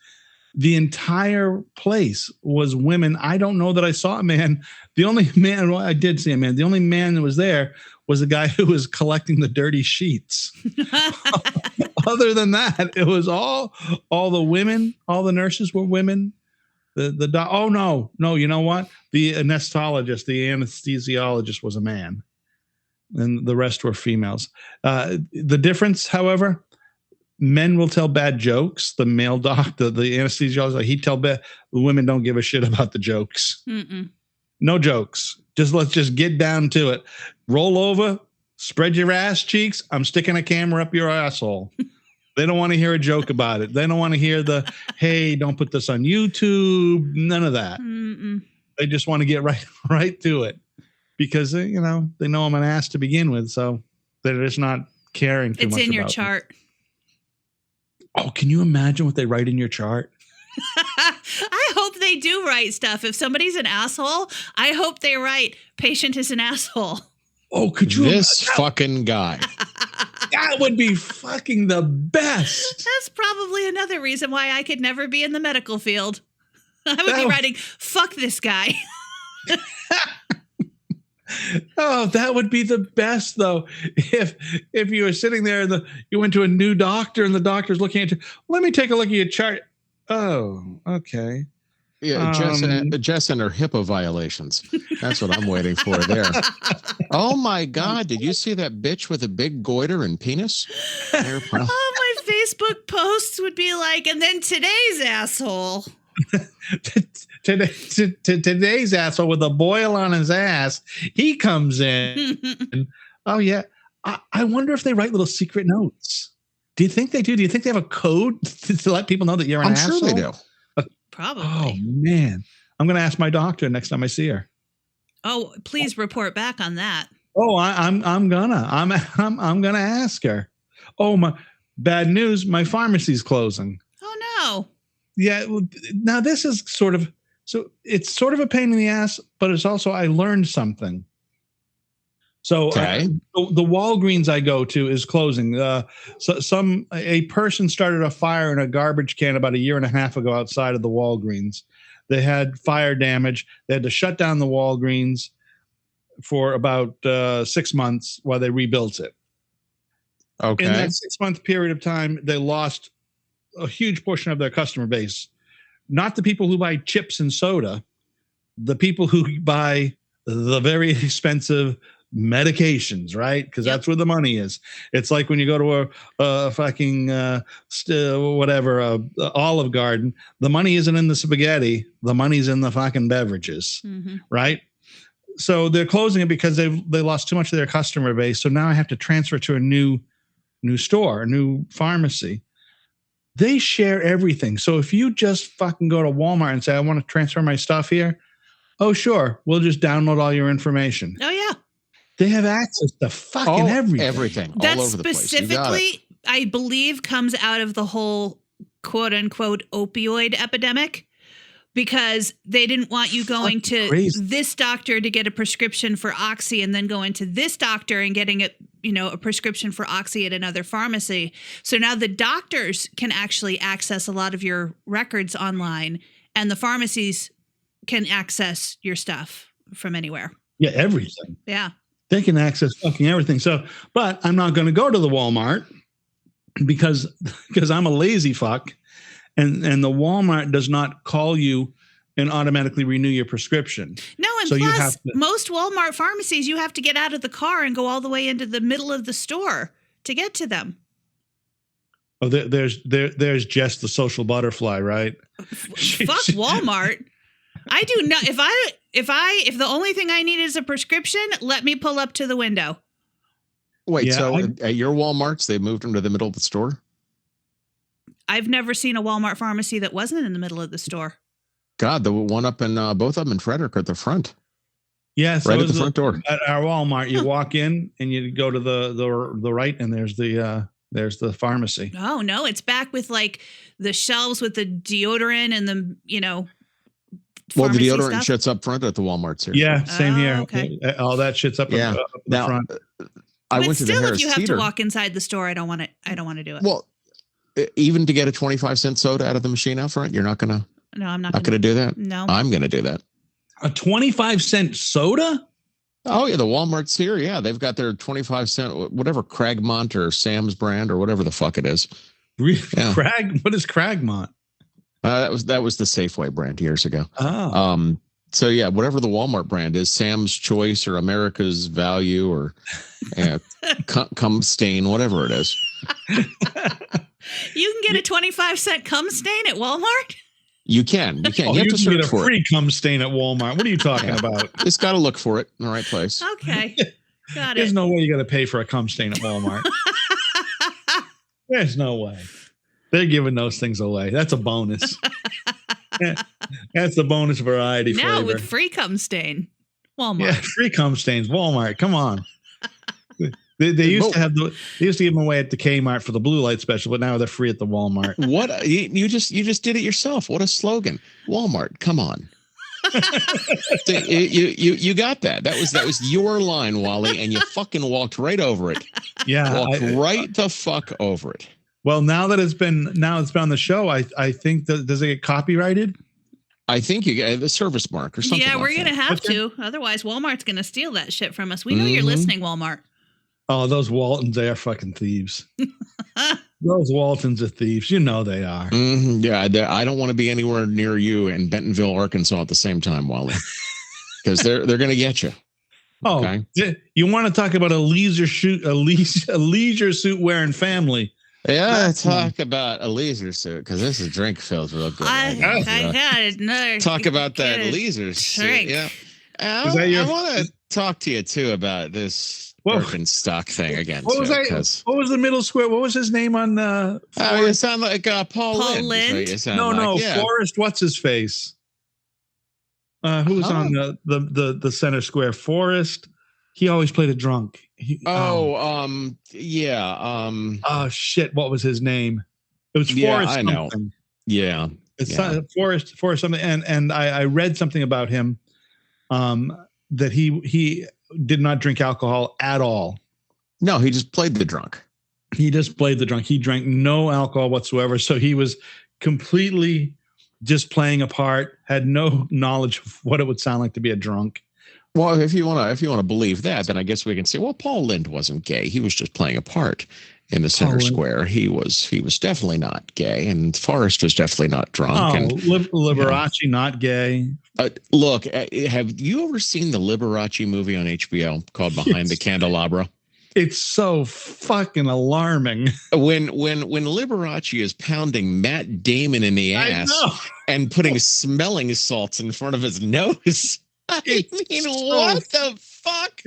entire place was women. I don't know that I saw a man. The only man, well, I did see a man. The only man that was there was a guy who was collecting the dirty sheets. Other than that, it was all the women. All the nurses were women. Oh no, you know what? The anesthetologist, the anesthesiologist was a man, and the rest were females. The difference, however, men will tell bad jokes. The male doctor, the anesthesiologist, he'd tell bad. The women don't give a shit about the jokes. Mm-mm. No jokes. Let's just get down to it. Roll over, spread your ass cheeks. I'm sticking a camera up your asshole. They don't want to hear a joke about it. They don't want to hear hey, don't put this on YouTube. None of that. Mm-mm. They just want to get right to it because, they know I'm an ass to begin with. So they're just not caring too much about it. It's in your chart. Oh, can you imagine what they write in your chart? I hope they do write stuff. If somebody's an asshole, I hope they write patient is an asshole. Oh, could you? This fucking guy. That would be fucking the best. That's probably another reason why I could never be in the medical field. I would be writing, fuck this guy. Oh, that would be the best, though. If you were sitting there and you went to a new doctor and the doctor's looking at you, let me take a look at your chart. Oh, okay. Yeah, Jess and her HIPAA violations. That's what I'm waiting for there. Oh my God! Did you see that bitch with a big goiter and penis? Oh, my Facebook posts would be like, and then today's asshole. Today's asshole with a boil on his ass. He comes in. Oh yeah. I wonder if they write little secret notes. Do you think they do? Do you think they have a code to let people know that you're an asshole? I'm sure they do. Probably. Oh man, I'm going to ask my doctor next time I see her. Oh, please report back on that. Oh, I'm gonna ask her. Oh, my bad news! My pharmacy's closing. Oh no. Yeah. Well, now this is it's sort of a pain in the ass, but it's also I learned something. So the Walgreens I go to is closing. A person started a fire in a garbage can about a year and a half ago outside of the Walgreens. They had fire damage. They had to shut down the Walgreens for about 6 months while they rebuilt it. Okay. In that 6-month period of time, they lost a huge portion of their customer base. Not the people who buy chips and soda, the people who buy the very expensive medications, right? Because that's where the money is. It's like when you go to a fucking Olive Garden, the money isn't in the spaghetti, the money's in the fucking beverages, right? So they're closing it because they lost too much of their customer base. So now I have to transfer to a new store, a new pharmacy. They share everything. So if you just fucking go to Walmart and say, I want to transfer my stuff here, oh, sure, we'll just download all your information. Oh, yeah. They have access to fucking everything. Everything. That all over the place. specifically, I believe, comes out of the whole quote unquote opioid epidemic, because they didn't want you going to this doctor to get a prescription for Oxy and then going to this doctor and getting a prescription for Oxy at another pharmacy. So now the doctors can actually access a lot of your records online, and the pharmacies can access your stuff from anywhere. Yeah, everything. Yeah. They can access fucking everything. So, but I'm not going to go to the Walmart because I'm a lazy fuck, and the Walmart does not call you and automatically renew your prescription. No, and so plus most Walmart pharmacies, you have to get out of the car and go all the way into the middle of the store to get to them. Oh, there's Jess, the social butterfly, right? Fuck Walmart. I do not. If the only thing I need is a prescription, let me pull up to the window. Wait, at your Walmarts, they moved them to the middle of the store? I've never seen a Walmart pharmacy that wasn't in the middle of the store. God, the one up in both of them in Frederick are at the front. Yes, right at the front door. At our Walmart, you walk in and you go to the right, and there's the pharmacy. Oh no, it's back with like the shelves with the deodorant and the well, the deodorant stuff shits up front at the Walmarts here. Yeah, same here. Okay. All that shit's up, up now, front. I but went to the Harris if you have Theater. to walk inside the store, I don't want to do it. Well, even to get a 25-cent soda out of the machine out front, you're not gonna. No, I'm not going to do that. No, I'm going to do that. A 25-cent soda? Oh yeah, the Walmart's here. Yeah, they've got their 25-cent whatever Cragmont or Sam's brand or whatever the fuck it is. Really? Yeah. What is Cragmont? That was the Safeway brand years ago. Oh. So yeah, whatever the Walmart brand is, Sam's Choice or America's Value or Cum Stain, whatever it is. You can get a 25-cent cum stain at Walmart? You can. You can get a free cum stain at Walmart. What are you talking about? Just got to look for it in the right place. Okay. Got it. There's no way you got to pay for a cum stain at Walmart. There's no way. They're giving those things away. That's a bonus. That's the bonus variety now flavor. With free cum stain. Walmart. Yeah, free cum stains. Walmart. Come on. They used to give them away at the Kmart for the blue light special, but now they're free at the Walmart. What you just did it yourself. What a slogan. Walmart, come on. you got that. That was your line, Wally, and you fucking walked right over it. Yeah. Walked right the fuck over it. Well, now it's been on the show, I think does it get copyrighted? I think you get the service mark or something. Yeah, we're gonna have to. Otherwise, Walmart's gonna steal that shit from us. We know you're listening, Walmart. Oh, those Waltons, they are fucking thieves. Those Waltons are thieves. You know they are. Mm-hmm. Yeah, I don't want to be anywhere near you in Bentonville, Arkansas at the same time, Wally, because they're going to get you. Oh, okay? You want to talk about a leisure suit wearing family? Yeah, talk about a leisure suit because this is drink filled real good. I got it. Talk about that leisure suit. Yeah, I want to talk to you too about this. Birkenstock thing again. What was the middle square? What was his name on? You sound like Paul Lind. No, Forrest. What's his face? Who was on the center square? Forrest. He always played a drunk. Oh shit! What was his name? It was Forrest. I know. Something. Yeah, it's Forrest something. And I read something about him. That he did not drink alcohol at all. No, he just played the drunk. He just played the drunk. He drank no alcohol whatsoever. So he was completely just playing a part, had no knowledge of what it would sound like to be a drunk. Well, if you want to believe that, then I guess we can say, well, Paul Lynde wasn't gay. He was just playing a part in the center square. He was definitely not gay, and Forrest was definitely not drunk. Oh, and Liberace, not gay. Look, have you ever seen the Liberace movie on HBO called Behind the Candelabra? It's so fucking alarming. When Liberace is pounding Matt Damon in the ass and putting smelling salts in front of his nose. I mean, what the fuck?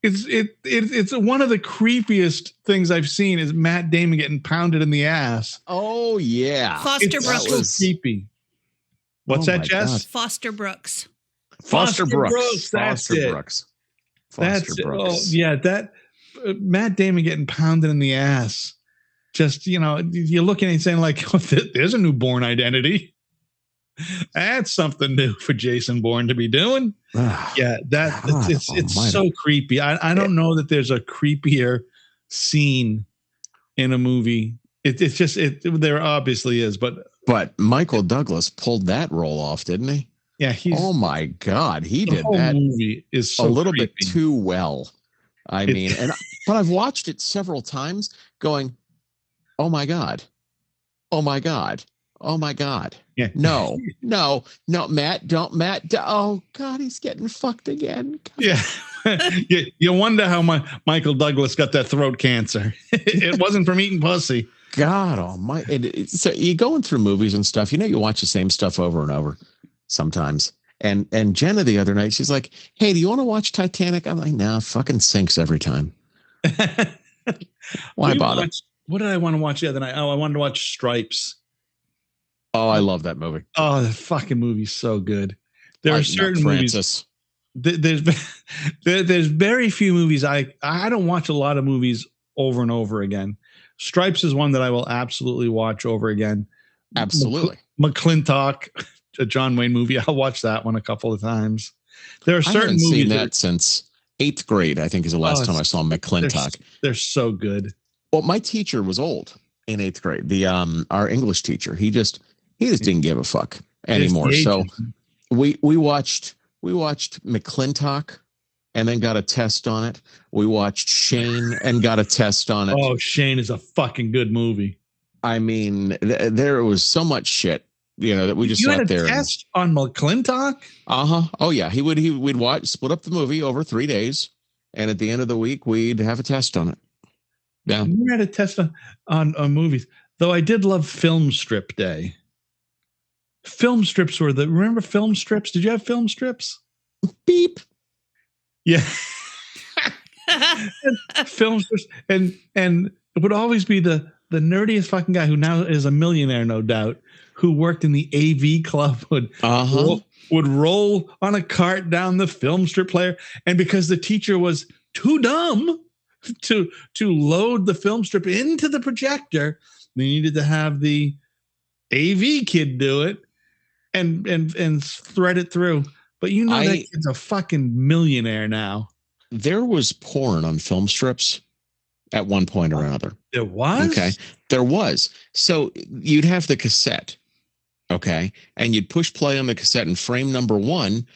It's one of the creepiest things I've seen is Matt Damon getting pounded in the ass. Oh yeah, Foster Brooks. So creepy. What's that, Jess? God. Foster Brooks. Foster Brooks. That's Foster it. Brooks. Foster Brooks. Oh, yeah, that Matt Damon getting pounded in the ass. Just, you're looking and saying like, oh, there's a new Bourne Identity. That's something new for Jason Bourne to be doing. Yeah, it's so creepy. I don't know that there's a creepier scene in a movie. There obviously is, but Michael Douglas pulled that role off, didn't he? Yeah, oh my God, he did whole that. Movie is so a little creepy. bit too well. I mean, but I've watched it several times, going, "Oh my God, oh my God, oh my God." Yeah. No, Matt, don't. Oh God, he's getting fucked again. God. Yeah, you wonder how Michael Douglas got that throat cancer. It wasn't from eating pussy. God almighty. So you're going through movies and stuff. You watch the same stuff over and over sometimes. And Jenna the other night, she's like, "Hey, do you want to watch Titanic?" I'm like, "Nah, fucking sinks every time." Why bother? What did I want to watch the other night? Oh, I wanted to watch Stripes. Oh, I love that movie. Oh, the fucking movie's so good. There are certain movies. There's very few movies. I don't watch a lot of movies over and over again. Stripes is one that I will absolutely watch over again. Absolutely. McClintock, a John Wayne movie. I'll watch that one a couple of times. There are certain I haven't movies seen that since 8th grade, I think is the last time I saw McClintock. They're so good. Well, my teacher was old in 8th grade. The our English teacher, he just didn't give a fuck anymore. So we watched McClintock and then got a test on it. We watched Shane and got a test on it. Oh, Shane is a fucking good movie. I mean, there was so much shit, that we just sat there. Test on McClintock? Oh yeah, we'd watch, split up the movie over 3 days, and at the end of the week we'd have a test on it. Yeah, we had a test on movies. Though I did love Film Strip Day. Film strips remember film strips? Did you have film strips? Beep. Yeah. Film strips. And it would always be the nerdiest fucking guy who now is a millionaire, no doubt, who worked in the AV club would roll on a cart down the film strip player. And because the teacher was too dumb to load the film strip into the projector, they needed to have the AV kid do it and thread it through. But that kid's a fucking millionaire now. There was porn on film strips at one point or another. There was? Okay. There was. So you'd have the cassette. Okay. And you'd push play on the cassette, and frame number one,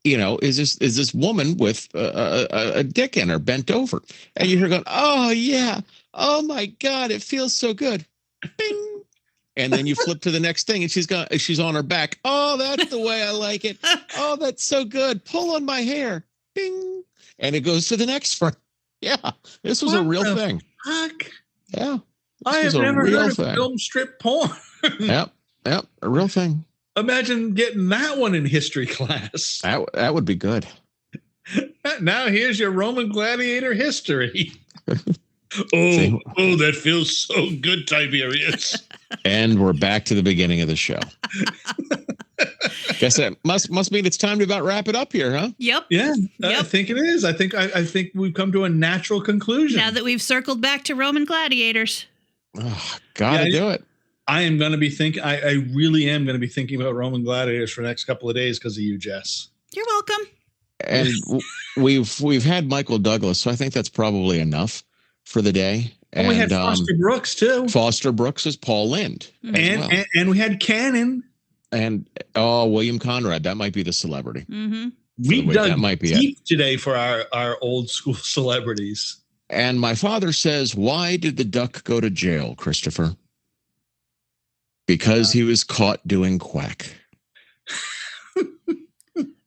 is this woman with a dick in her bent over. And you hear going, "Oh yeah. Oh my God. It feels so good." Bing. And then you flip to the next thing, and she's on her back. "Oh, that's the way I like it. Oh, that's so good. Pull on my hair." Bing. And it goes to the next frame. Yeah. This was a real thing. Fuck? Yeah. I have never heard of film strip porn. Yep. A real thing. Imagine getting that one in history class. That would be good. Now here's your Roman gladiator history. Oh, that feels so good, Tiberius. And we're back to the beginning of the show. Guess that must mean it's time to about wrap it up here, huh? Yep. Yeah, I think it is. I think we've come to a natural conclusion. Now that we've circled back to Roman gladiators. Oh, gotta do it. I am going to be thinking. I really am going to be thinking about Roman gladiators for the next couple of days because of you, Jess. You're welcome. And we've had Michael Douglas, so I think that's probably enough for the day. And we had Foster Brooks too. Foster Brooks is Paul Lind. And we had Cannon. And William Conrad. That might be the celebrity. Mm-hmm. We dug deep today for our old school celebrities. And my father says, why did the duck go to jail, Christopher? Because he was caught doing quack.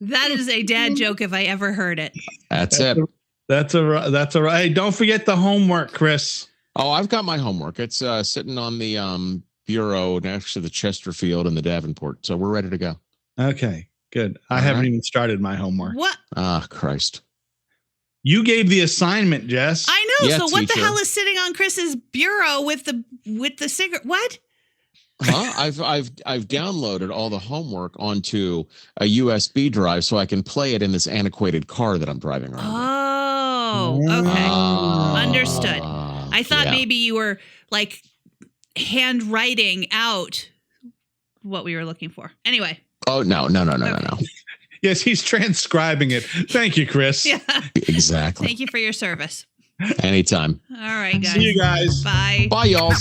That is a dad joke if I ever heard it. That's it. That's a right. Hey, don't forget the homework, Chris. Oh, I've got my homework. It's sitting on the bureau next to the Chesterfield and the Davenport. So we're ready to go. Okay, good. I haven't even started my homework. What? Ah, Christ. You gave the assignment, Jess. I know. Yeah, so what teacher. the hell is sitting on Chris's bureau with the cigarette? What? Huh? I've downloaded all the homework onto a USB drive so I can play it in this antiquated car that I'm driving around. Oh, okay. Understood. I thought maybe you were like handwriting out what we were looking for. Anyway. Oh, no. Yes, he's transcribing it. Thank you, Chris. Yeah. Exactly. Thank you for your service. Anytime. All right, guys. See you guys. Bye. Bye, y'all.